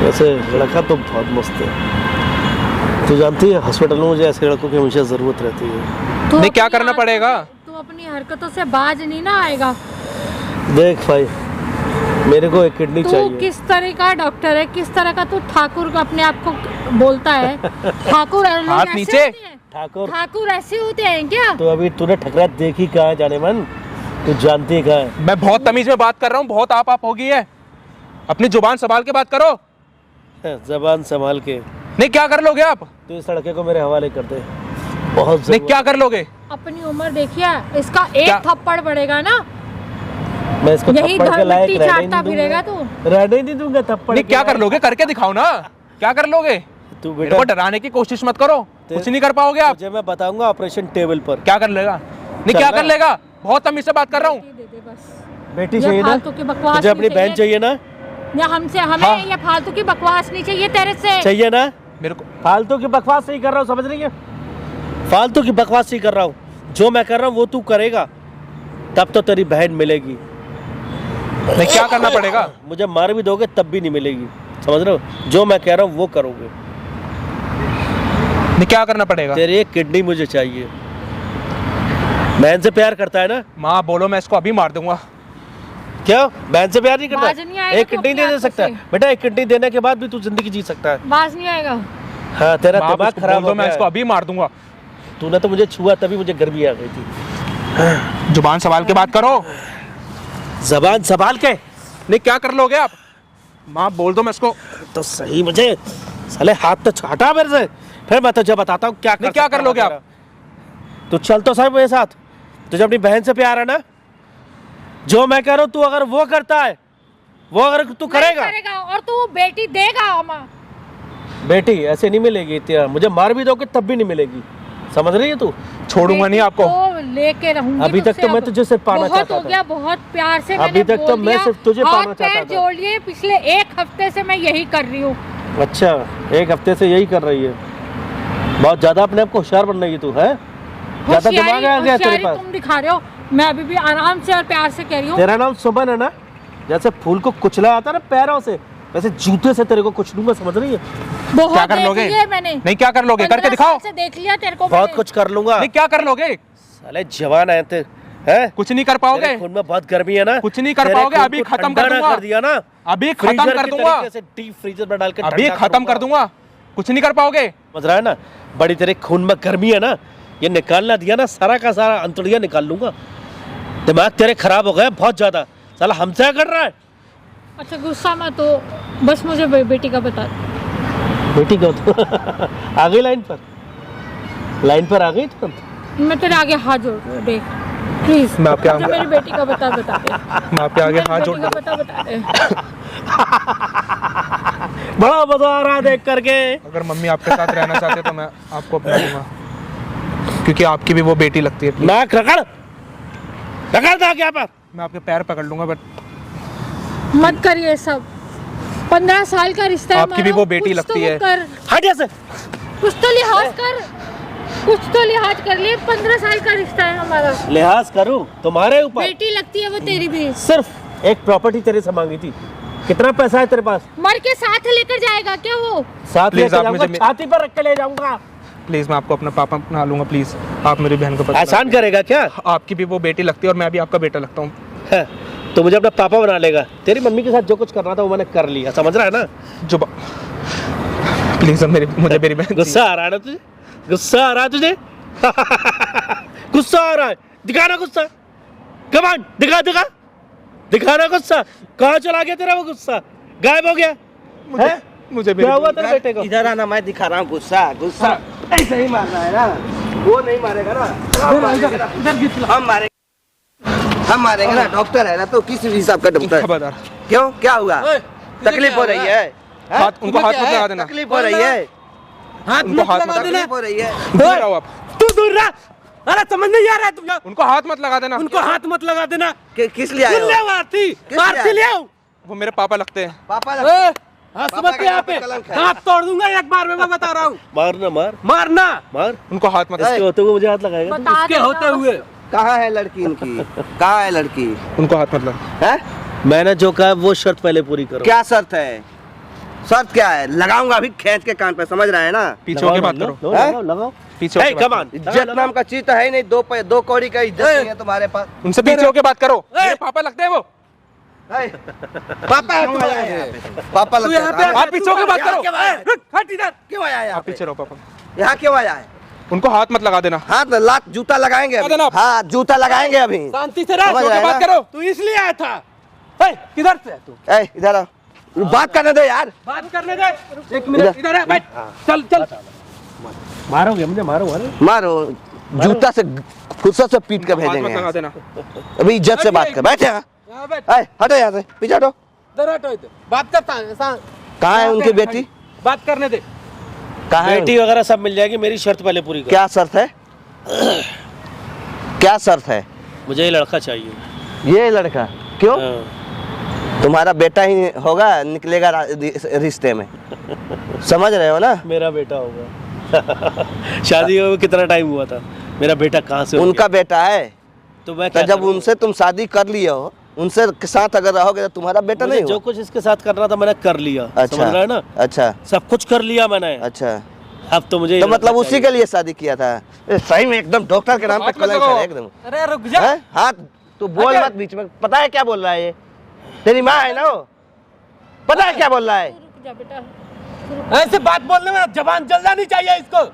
वैसे लड़का तो बहुत मस्त है। तू जानती है हॉस्पिटल में मुझे ऐसे लड़कों की हमेशा जरूरत रहती है। तू नहीं, क्या अपनी करना पड़ेगा? तू अपनी हरकतों से बाज नहीं ना आएगा। देख भाई, मेरे को एक किडनी तू चाहिए। किस तरह का डॉक्टर है? किस तरह का तू ठाकुर को अपने आप को बोलता है? ठाकुर लोग हाथ ऐसे नीचे। होते हैं? ठाकुर, ठाकुर ऐसे होते हैं क्या? तो अभी तूने ठकरा देखी कहाँ है जाने मन? तू जानती है कहाँ है? मैं बहुत तमीज में बात कर रहा हूँ, बहुत आप होगी है। अपनी जुबान संभाल के बात करो। जबान संभाल के। नहीं, क्या कर लोगे आप? तू इस लड़के को मेरे हवाले कर दे, बहुत नहीं, जरूरत- क्या कर लोगे? अपनी उम्र देखिए, इसका एक क्या? थप्पड़ पड़ेगा ना, मैं इसको यही थप्पड़ के लायक मिट्टी रहने चाटता नहीं फिरेगा दूंगा। तू। रहने ही नहीं दूंगा थप्पड़ नहीं, के क्या कर लायक। लोगे? करके दिखाओ ना। क्या कर लोगे? तू मेरे बेटा, को डराने की कोशिश मत करो। कुछ नहीं कर पाओगे आप। तुझे मैं बताऊंगा ऑपरेशन टेबल पर। क्या कर लेगा? नहीं, क्या चलना कर लेगा? बहुत तमीज से बात कर रहा हूँ। दे दे बस। बेटी ये चाहिए ना? फालतू की बकवास तुझे अपनी नहीं बहन चाहिए ना? या हमसे हमें हाँ। ये फालतू की बकवास नहीं चाहिए तेरे से। चाहिए ना? मेरे को फालतू की बकवास नहीं कर रहा हूँ, समझ रही है? फालतू की बकवास नहीं कर रहा हूँ। जो मैं कर रहा हूँ वो तू करेगा, तब तो तेरी बहन मिलेगी। नहीं, क्या करना पड़ेगा? मुझे मार भी दोगे तब भी नहीं मिलेगी, समझ रहे हो? जो मैं कह रहा हूँ वो करोगे। नहीं, क्या करना पड़ेगा? तेरी एक किडनी मुझे चाहिए। बहन से प्यार करता है ना? माँ बोलो, मैं इसको अभी मार दूंगा। क्या बहन से प्यार नहीं बाज नहीं करता? आएगा एक तो किडनी अपने दे आप सकता से। है बेटा। एक किडनी देने के बाद भी तू जिंदगी जी सकता है। बाज नहीं आएगा। हाँ तेरा बाप, दिमाग उसको खराब बोल दो, हो मैं गया इसको है। अभी मार दूंगा। तूने तो मुझे छुआ तभी मुझे गर्मी आ गई थी। जुबान संभाल के बात करो। जबान संभाल के। नहीं क्या कर लोगे आप? माँ बोल दो मैं इसको। तो सही मुझे साले हाथ तो छाटा मेरे से, फिर मैं तुझे बताता हूँ क्या नहीं, क्या सकता कर लोगे हूँ आप? तेरा। तू चल तो सही मेरे साथ। तुझे अपनी बहन से प्यार है ना? जो मैं कह रहा हूँ तू अगर वो करता है, वो अगर तू करेगा, करेगा और तू बेटी देगा अम्मा। बेटी ऐसे नहीं मिलेगी इतना, मुझे मार भी दोगे तब भी नहीं मिलेगी, समझ रही है तू? छोड़ूंगा नहीं आपको। तो लेके रहूंगी। अभी तक तो मैं तुझे सिर्फ पाना चाहता बहुत हो था। गया, बहुत प्यार से अभी मैंने तक तो बोल मैं दिया। सिर्फ तुझे पाना हाथ चाहता पैर था। जोड़ लिए, पिछले 1 हफ्ते से मैं यही कर रही हूँ। अच्छा, 1 हफ्ते से यही कर रही है। बहुत ज्यादा अपने आप को होशियार बन रही है तू, है? ज्यादा दिमाग आ गया तेरे होशियारी पास। तुम दिखा रहे हो, मैं अभी भी आराम से और प्यार से कह रही हूँ। तेरा नाम सुमन है ना? जैसे फूल को कुचला आता है ना पैरों से, वैसे जूते से तेरे को कुछ दूंगा, समझ रही है? बहुत क्या कर देख लोगे? लिया मैंने। नहीं क्या कर लोगे? 15 करके दिखाओ। साल से देख लिया तेरे को बहुत मैंने। कुछ कर लूंगा। नहीं क्या कर लोगे? साले जवान है ते, हैं? कुछ नहीं कर पाओगे। तेरे खून में बहुत गर्मी है ना? कुछ नहीं कर तेरे पाओगे, खून अभी को खत्म ठंडा कर ना दूंगा। कर दिया ना? अभी खत्म फ्रीजर कर की दूंगा। तरीके से डीप फ्रीजर में डाल के अभी ठंडा खत्म कर दूंगा। कुछ नहीं कर पाओगे। समझ रहा है ना? बड़ी तेरे खून में गर्मी है ना, ये निकालना दिया ना, सारा का सारा अंतड़िया निकाल लूंगा। दिमाग तेरे खराब हो गए बहुत ज्यादा। साला हमसे क्या कर रहा है? अच्छा गुस्सा मत हो, बस मुझे बेटी का बता दे। बेटी को तो आ गई लाइन पर आ गई तो। मैं तेरे आगे हाथ जोड़ रही हूँ, देख प्लीज। मैं आपके मुझे मेरी बेटी का बता दे। मैं आपके आगे हाथ जोड़ बेटी का बता दे। बड़ा मजा आ रहा है देख करके। अगर मम्मी आपके साथ रहना चाहते तो मैं आपको अपना लूंगा, क्योंकि आपकी भी वो बेटी लगती है। नाक रगड़ था क्या पर? मैं आपके पैर पकड़ लूंगा, बट मत करिए सब। 15 साल का रिश्ता है आपकी भी हमारा, वो बेटी कुछ लगती तो है। कर, हट ऐसे। कुछ तो लिहाज कर, कुछ तो लिहाज कर ले। 15 साल का रिश्ता है हमारा। लिहाज करूं तुम्हारे ऊपर? बेटी लगती है वो तेरी भी। सिर्फ एक प्रॉपर्टी तेरे से मांगी थी। कितना पैसा है तेरे पास? मर के साथ लेकर जाएगा क्या वो? साथ Please, लेके आप जाऊंगा, मुझे- छाती पर रख के ले जाऊंगा। प्लीज मैं आपको अपना पापा बना लूंगा। प्लीज आप मेरी बहन को आसान करेगा क्या? आपकी भी वो बेटी लगती है और मैं भी आपका बेटा लगता हूँ। है, तो मुझे अपना पापा बना लेगा। तेरी मम्मी के साथ जो कुछ करना था वो मैंने कर लिया, समझ रहा है ना? जो प्लीज मुझे मेरी बहन गुस्सा आ रहा है ना तुझे? गुस्सा आ रहा है तुझे? गुस्सा आ रहा है? दिखाना गुस्सा। कम ऑन, दिखाना गुस्सा। कहाँ चला गया तेरा वो गुस्सा? गायब हो गया? मुझे क्या हुआ तेरे बेटे को? इधर आना, मैं दिखा रहा हूँ गुस्सा। गुस्सा ऐसे ही मारना है ना, वो नहीं मारेगा ना, हम मारेंगे ना। डॉक्टर है ना, तो किस हिसाब का डॉक्टर? खबरदार। क्यों, क्या हुआ? तकलीफ हो रही है? उनको हाथ मत लगा देना। तकलीफ हो रही है? उनको हाथ मत तकलीफ हो रही है? दूर रहो आप। तू दूर रहा। अरे समझ नहीं आ रहा है तुझे? उनको हाथ मत लगा देना। उनको हाथ मत लगा देना। किस लिए आए हो? मारती ले आओ। वो मेरे पापा लगते हैं। पापा लगते- हाँ पापा समझ का यहाँ यहाँ पे पे कलंक है। हाथ तोड़ दूंगा एक बार में, मैं बता रहा हूँ। मार उनको हाथ मत इसके होते हुए मुझे हाथ लगाएगा? बता देना। कहाँ है लड़की इनकी? कहाँ है लड़की? उनको हाथ मत लगा। है? मैंने जो कहा वो शर्त पहले पूरी करो। क्या शर्त है? शर्त क्या है? लगाऊंगा अभी खींच के कान पे, समझ रहे हैं ना? पीछे होके बात करो। लगाओ। पीछे होके बात कम ऑन। इज्जत नाम का चीज तो है ही नहीं। दो कौड़ी का इज्जत नहीं है तुम्हारे पास। करो। उनसे पीछे होके बात करो। मेरे पापा लगते हैं वो। पापा क्यों आया यहाँ पे? पापा लगता है। आप पीछे होके बात करो। हट इधर। क्यों आया यहाँ आप पे? पीछे रहो पापा। यहाँ क्यों आया है? उनको हाथ मत लगा देना। हाथ लात जूता लगाएंगे अभी। लगा देना आप। हाँ, जूता लगाएंगे अभी। शांति से समझ रहे हैं बात ना? करो। तू इसलिए आया था? किधर से तू? ए, इधर आओ। बात करने दो यार। बात करने दे। एक मिनट, इधर है बैठ। चल मारोगे मुझे? मारो, जूता से फुर्सत से पीट के हाथ मत भेजेंगे। लगा देना। अभी इज्जत से बात कर। बैठे यहाँ। ए, हटो यहाँ से, पीछे हटो। बात करता है। कहाँ है उनकी बेटी? बात करने दे। कहाँ है? बेटी वगैरह सब मिल जाएगी, मेरी शर्त पहले पूरी कर। क्या शर्त है? क्या शर्त है? मुझे ये लड़का चाहिए। ये लड़का क्यों? हाँ। तुम्हारा बेटा ही होगा, निकलेगा रिश्ते में। समझ रहे हो ना? मेरा बेटा होगा। शादी हुए कितना टाइम हुआ था? मेरा बेटा कहाँ से हो उनका गया? बेटा है। तो मैं तो क्या जब करूं? उनसे तुम शादी कर लिए हो, उनसे के साथ अगर रहोगे तो तुम्हारा बेटा मुझे नहीं जो हुआ? कुछ इसके साथ करना था मैंने कर लिया। अच्छा, समझ रहा है ना? अच्छा, सब कुछ कर लिया मैंने। अच्छा। अब तो मुझे तो मतलब उसी के लिए शादी किया था? सही में एकदम डॉक्टर के नाम पे हाथ मत कलंक लगाओ। है एकदम। अरे रुक जा। हैं? हाथ तू बोल मत बीच में। पता है क्या बोल रहा है ये? तेरी माँ है ना वो? पता है क्या बोल रहा है? रुक जा बेटा, ऐसे बात बोलने में जबान जल जानी चाहिए इसको।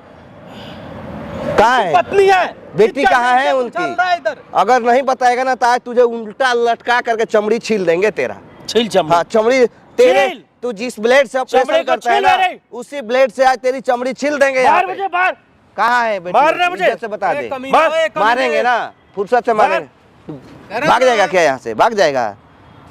कहाँ है पत्नी है, बेटी कहाँ है चल उनकी? रहा है इधर। अगर नहीं बताएगा ना तो आज तुझे उल्टा लटका करके चमड़ी छील देंगे तेरा। छील चमड़ी। हाँ चमड़ी तेरे, छील। तू जिस ब्लेड से चमड़ी ऑपरेशन को करता है छील ना रहे। उसी ब्लेड से आज तेरी चमड़ी छील देंगे यहाँ मार पे। मुझे, मार। कहाँ है बेटी? मार रहा मुझे। इज्जत से बता दे। कमीना, बस, ओए, कमीने। मारेंगे ना, फुर्सत से मारेंगे। भाग जाएगा क्या यहाँ से? भाग जाएगा,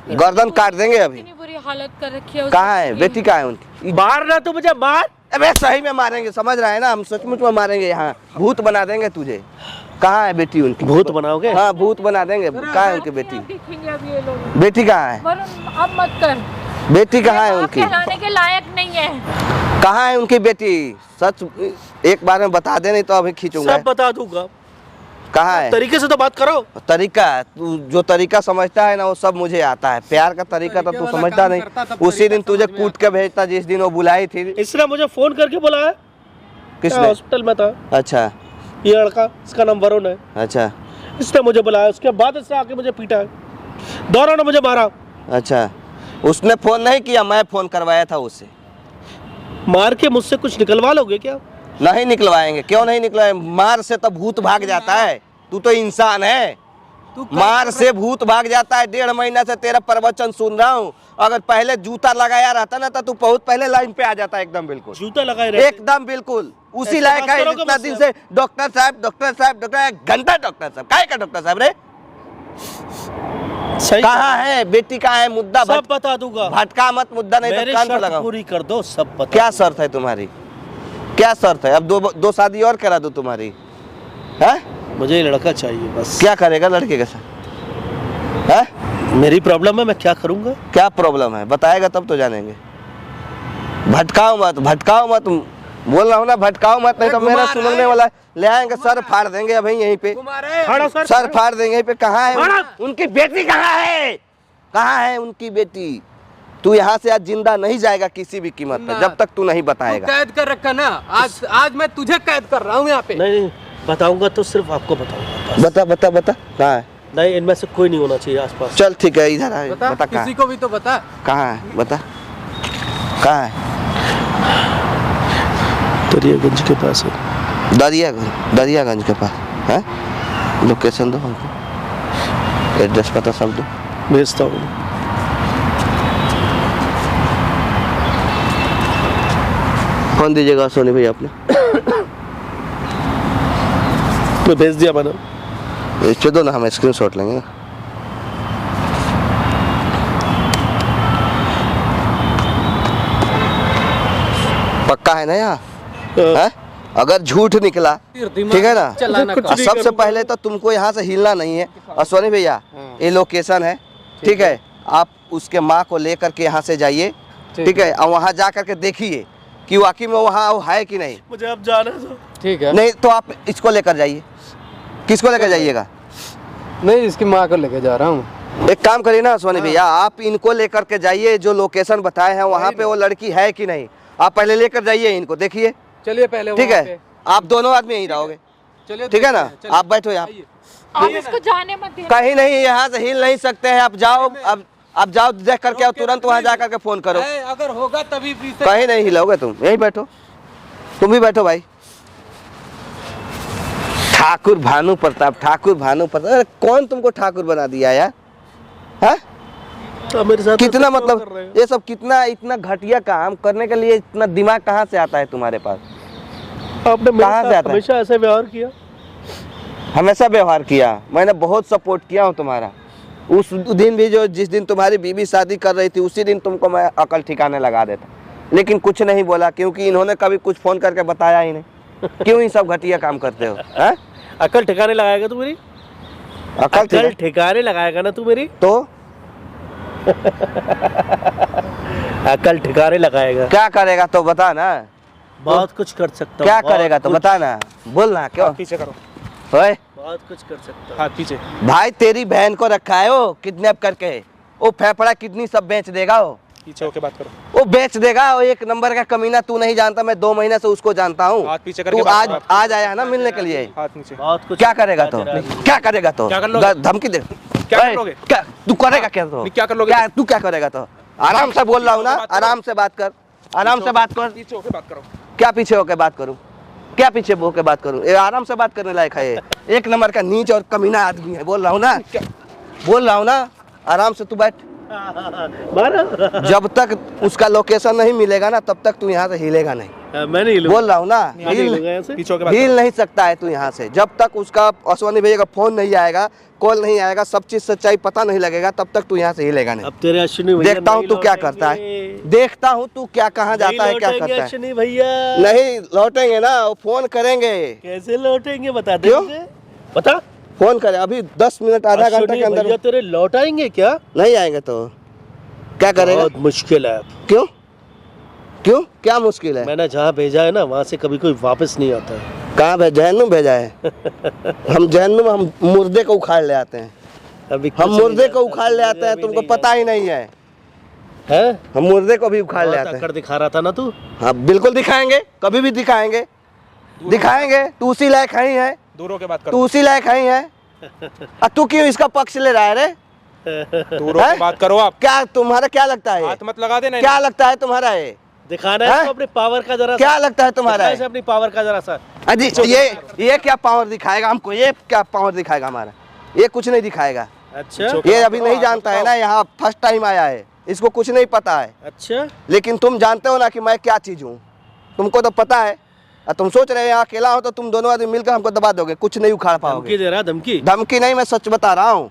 गर्दन काट देंगे अभी। इतनी बुरी हालत कर रखी है कहाँ है बेटी? कहाँ है उनकी? मारना तू मुझे, मार। अबे सही में मारेंगे, समझ रहा है ना, हम सचमुच में मारेंगे, यहाँ भूत बना देंगे तुझे। कहाँ है बेटी उनकी? भूत बनाओगे? हाँ भूत बना देंगे। कहाँ है उनकी बेटी? देखेंगे अब ये लोग। बेटी कहाँ है? वरुण अब मत कर, बेटी कहाँ है बाप उनकी? कहलाने के लायक नहीं है। कहाँ है उनकी बेटी? सच एक बार में बता दे, नहीं तो अभी खींचूंगा। सब बता दूंगा। कहाँ है? तरीके से तो बात करो। तरीका, तू जो तरीका समझता है ना वो सब मुझे आता है। प्यार का तरीका तो तू वाला समझता काम नहीं। करता तब उसी तरीका दिन तुझे समझ में कूट के भेजता जिस दिन वो बुलाई थी। इसने मुझे फोन करके बुलाया, किसने? हॉस्पिटल में था अच्छा ये लड़का, इसका नाम वरुण है। अच्छा इसने मुझे बुलाया, उसके बाद इसने आके मुझे पीटा है, दोनों ने मुझे मारा। अच्छा, उसने फोन नहीं किया, मैं फोन करवाया था उससे। मार के मुझसे कुछ निकलवा लोगे क्या? नहीं निकलवाएंगे, क्यों नहीं निकलवाएंगे? मार से तो भूत भाग जाता है, तू तो इंसान है। मार से भूत भाग जाता है। 1.5 महीना से तेरा प्रवचन सुन रहा हूँ। अगर पहले जूता लगाया रहता ना तो तू बहुत पहले लाइन पे आ जाता एकदम बिल्कुल। जूता लगाए रहते। एकदम बिल्कुल उसी ऐसे लायक बात है। करोगे इतना दिन मुझसे? से डॉक्टर साहब डॉक्टर साहब डॉक्टर, एक घंटा डॉक्टर साहब, काय का डॉक्टर साहब रे? सही कहाँ है बेटी? कहाँ है? मुद्दा सब बता दूंगा। भटका मत, मुद्दा नहीं मेरी तो कान पे शर्त लगाओ। पूरी कर दो, सब बता। क्या शर्त है तुम्हारी? क्या शर्त है? अब दो शादी और करा दो तुम्हारी है? मुझे ये लड़का चाहिए बस। क्या करेगा लड़के के साथ है? मेरी प्रॉब्लम है, मैं क्या करूंगा? क्या प्रॉब्लम है बताएगा तब तो जानेंगे। भटकाओ मत, भटकाओ मत, बोल रहा हूँ ना, भटकाओ मत, नहीं तो मेरा सुनने वाला ले आएंगे, सर फाड़ देंगे अभी यहीं पे। फाड़ो सर। सर फाड़ देंगे यहीं पे। कहाँ है फाड़ो। उनकी बेटी? कहाँ है? कहाँ है उनकी बेटी? तू यहाँ से आज जिंदा नहीं जाएगा किसी भी कीमत पे, जब तक तू नहीं बताएगा। कैद कर रखा ना, आज मैं तुझे कैद कर रहा हूँ यहाँ पे। नहीं बताऊंगा तो सिर्फ आपको बताऊंगा। बता बता बता, कहाँ है? नहीं, इनमें से कोई नहीं होना चाहिए आसपास। चल ठीक है, इधर आ, बता, बता कहाँ किसी को भी तो बता। कहाँ है? बता कहाँ है? दरियागंज के पास है। दरियागंज के पास है? लोकेशन दो हमको, एड्रेस पता सब दो। भेजता हूँ। फोन दीजिएगा सोनी भैया आपने। मैं भेज दिया मैंने। इससे दो ना, हम स्क्रीनशॉट लेंगे ना। पक्का है ना यहाँ है? अगर झूठ निकला ठीक है ना, चलाना कुछ का। नहीं सबसे करूँगा। पहले तो तुमको यहाँ से हिलना नहीं है। और सोनी भैया ये लोकेशन है, ठीक है? आप उसके माँ को लेकर के यहाँ से जाइए, ठीक है? और वहाँ जा करके देखिए कि वाकई में वहाँ वो है कि नहीं। मुझे अब जाना है। ठीक है। नहीं तो आप इसको लेकर जाइए। किसको लेकर जाइएगा? नहीं, इसकी माँ को लेके जा रहा हूँ। एक काम करिए ना सोनी भैया, आप इनको लेकर के जाइए, जो लोकेशन बताए हैं वहाँ पे वो लड़की है कि नहीं, आप पहले लेकर जाइए, इनको देखिए, चलिए पहले ठीक वहाँ है? पे। आप दोनों आदमी यहीं रहोगे, चलिए ठीक है ना? चलिए। आप बैठो यहाँ, आप इसको जाने मत देना। कहीं नहीं, यहाँ से हिल नहीं सकते हैं। आप जाओ, अब आप जाओ, देख करके आओ, तुरंत वहाँ जा करके फोन करो। अगर होगा तभी भी से। कहीं नहीं हिलोगे तुम, यहीं बैठो, तुम भी बैठो भाई। ठाकुर भानु प्रताप, ठाकुर भानु प्रताप, अरे कौन तुमको ठाकुर बना दिया यार? है तो मेरे साथ कितना ऐसे क्यों कर मतलब रहे हो? ये सब कितना इतना घटिया काम करने के लिए इतना दिमाग कहाँ से आता है तुम्हारे पास? आपने मेरे कहाँ से साथ आता है? हमेशा ऐसे व्यवहार किया। हमेशा व्यवहार किया, मैंने बहुत सपोर्ट किया हूँ तुम्हारा। उस दिन भी जो जिस दिन तुम्हारी बीवी शादी कर रही थी उसी दिन तुमको मैं अकल ठिकाने लगा देता, लेकिन कुछ नहीं बोला क्योंकि इन्होंने कभी कुछ फोन करके बताया ही नहीं। क्यों ये सब घटिया काम करते हो? हैं? अकल ठिकाने लगाएगा तू मेरी? अकल ठिकाने लगाएगा ना तू मेरी? तो अकल ठिकाने लगाएगा। क्या करेगा तो बता ना, बहुत कुछ कर सकता हूँ। क्या बहुत करेगा तो कुछ। बता ना, बोलना क्यों? पीछे करो, ओए बहुत कुछ कर सकता हूँ। हाथ पीछे। भाई तेरी बहन को रखा है वो किडनैप करके, वो फेफड़ा किडनी सब बेच देगा, वो पीछे होके बात करो। वो बेच देगा। वो एक नंबर का कमीना, तू नहीं जानता, मैं 2 महीने से उसको जानता हूँ। हाथ पीछे करके तू बात आज करो। आज आया है ना मिलने के लिए। हाथ नीचे। बहुत कुछ क्या करेगा तो? तेरा। क्या करेगा तो? क्या कर लोगे? धमकी दे। क्या कर लोगे? क्या तू करेगा? क्या तो? नहीं, क्या कर लोगे? क्या तू क्या करेगा तो? आराम से बोल रहा हूँ ना, आराम से बात कर। आराम से बात कर। पीछे होके बात करो। क्या पीछे होके बात करूं? क्या पीछे होके बात करूं? ये आराम से बात करने लायक है ये। एक नंबर का नीच और कमीना आदमी है, बोल रहा हूँ ना, बोल रहा हूँ ना। आराम से तू बैठ। मारो। जब तक उसका लोकेशन नहीं मिलेगा ना तब तक तू यहाँ से हिलेगा नहीं। मैं नहीं हिलूंगा। बोल रहा हूँ ना, हिलूंगा यहाँ से। पीछे होके बात हिल नहीं सकता है तू यहाँ से। जब तक उसका अश्वनी भैया का फोन नहीं आएगा, कॉल नहीं आएगा, सब चीज सच्चाई पता नहीं लगेगा, तब तक तू यहाँ से हिलेगा नहीं। अब तेरे अश्विनी भैया देखता हूँ नहीं तू क्या लौटेंगे। करता है, देखता हूँ तू क्या कहाँ जाता है, क्या नहीं लौटेंगे करता है। अश्विनी भैया। नहीं लौटेंगे ना, वो फोन करेंगे। कैसे लौटेंगे बता दे क्यों? मुझे। बता। फोन करे अभी 10 मिनट आधा घंटा अश्विनी के अंदर भैया तेरे लौट आएंगे क्या? नहीं आएंगे तो क्या करेगा? बहुत मुश्किल है। क्यों क्यों क्या मुश्किल है? मैंने जहाँ भेजा है ना वहाँ से कभी कोई वापस नहीं आता है। कहाँ भेजा? जहन्नुम भेजा है। हम जहन्नुम, हम मुर्दे को उखाड़ ले आते हैं। अभी हम कुछ मुर्दे नहीं को आता, उखाड़ ले आते हैं, अभी तुमको नहीं पता ही नहीं है। है? हम मुर्दे को भी उखाड़ ले बहुत आते हैं। अकड़ दिखा रहा था ना तू। हाँ बिल्कुल दिखाएंगे, कभी भी दिखाएंगे, दिखाएंगे। तू उसी लायक ही है, दूर होके बात तू करो। उसी लायक ही है। तू क्यों इसका पक्ष ले रहा है रे? दूर होके हैं? बात करो आप। क्या तुम्हारा क्या लगता है ये? हाथ मत लगा देना। क्या लगता है तुम्हारा ये? दिखाना हैं? है तो अपने पावर का जरा। क्या लगता है तुम्हारा दिखा ये? इसे अपनी पावर का जरा सा। अजी ये क्या पावर दिखाएगा हमको? ये क्या पावर दिखाएगा हमारा? ये कुछ नहीं दिखाएगा। अच्छा ये अभी नहीं जानता है ना, यहाँ फर्स्ट टाइम आया है, इसको कुछ नहीं पता है। अच्छा। लेकिन तुम जानते हो ना कि मैं क्या चीज हूँ, तुमको तो पता है। और तुम सोच रहे हो यहाँ अकेला हो तो तुम दोनों आदमी मिलकर हमको दबा दोगे, कुछ नहीं उखाड़ धमकी पाओगे। दे रहा धमकी। धमकी नहीं, मैं सच बता रहा हूँ।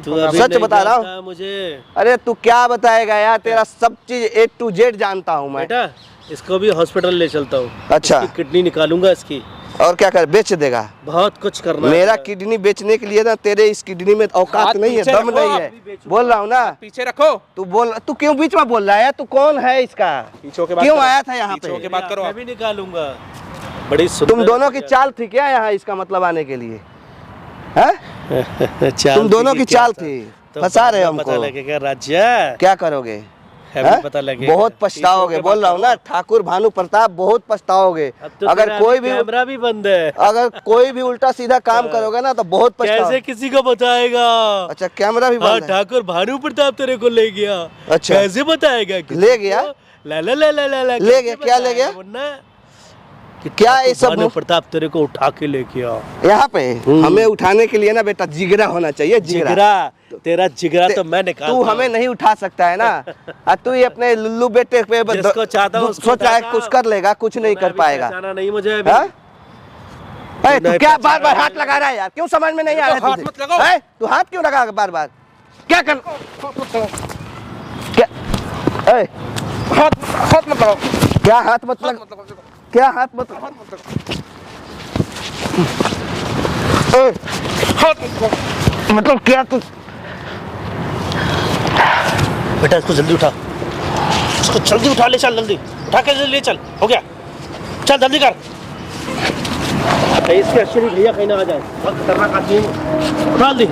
तू अभी सच नहीं बता रहा हूँ। जानता मुझे। अरे तू क्या बताएगा यार, तेरा सब चीज A to Z जानता हूँ मैं। बेटा इसको भी हॉस्पिटल ले चलता हूँ। अच्छा। इसकी किडनी निकालूंगा इसकी। और क्या कर, बेच देगा? बहुत कुछ करना मेरा है। किडनी बेचने के लिए ना तेरे इस किडनी में औकात हाथ नहीं है, पीछे दम रखो नहीं आप। है। बोल रहा हूँ ना, पीछे रखो। तू क्यों बीच में बोल रहा है? तू कौन है इसका? पीछे होके बात क्यों करो। आया था यहाँ पीछे होके पे? बात करो मैं आप। भी निकालूंगा। बड़ी सुंदर। तुम दोनों की चाल थी क्या यहाँ इसका मतलब आने के लिए? हैं? चाल तुम दोनों थी की क्या चाल था? थी, तो फंसा रहे हो बाद में पता हमको। लगेगा राज्य। क्या करोगे? अभी हैं? पता लगेगा। बहुत पछताओगे। बोल रहा हूँ ना, ठाकुर भानु प्रताप, बहुत पछताओगे। अब तो अगर तेरा कोई अभी भी कैमरा भी बंद है। अगर कोई भी उल्टा सीधा काम करोगे ना तो बहुत कैसे पछताओगे। किसी को बताएगा? अच्छा कैमरा भी हाँ बंद है? ठाकुर भानु प्रताप तेरे को ले गया। अच्छा। कैसे बताएगा किसी ले को? गया? ला ला ला ला ला ला, ले कैसे गया? क्या ले बताएगा गया? वरना? कि क्या ठाकुर ये सब भानु प्रताप तेरे को उठा के ले गया। यहाँ पे हमें उठाने के लिए ना बेटा जिगरा होना चाहिए, जिगरा। जिगरा तेरा जिगरा तो मैं निकालता तू हूँ। हमें नहीं उठा सकता है ना। और तू ये अपने लुल्लू बेटे पे जिसको चाहता हूँ उसको सोच रहा है उठाता कुछ कर लेगा, कुछ नहीं मैं कर अभी पाएगा। पहचाना नहीं मुझे अभी। हाँ? अरे तू नहीं क्या पहचाना बार बार हाथ है। लगा रहा है यार? क्यों समझ में नहीं आ रहा है हाथ तुझे? मत लगाओ। हैं? तू हाथ क्यों लगा बार बार? क्या कर क्या? ए, हाथ मत लगाओ। क्या हाथ मत लगा? क्या हाथ मत? ए, मतलब क्या तू? बेटा इसको जल्दी उठा, इसको जल्दी उठा ले, चल जल्दी उठा के ले चल। हो गया, चल जल्दी कर। इसके अश्विनी भैया कहीं ना आ जाए, बहुत खतरनाक आदमी है। उठा दी।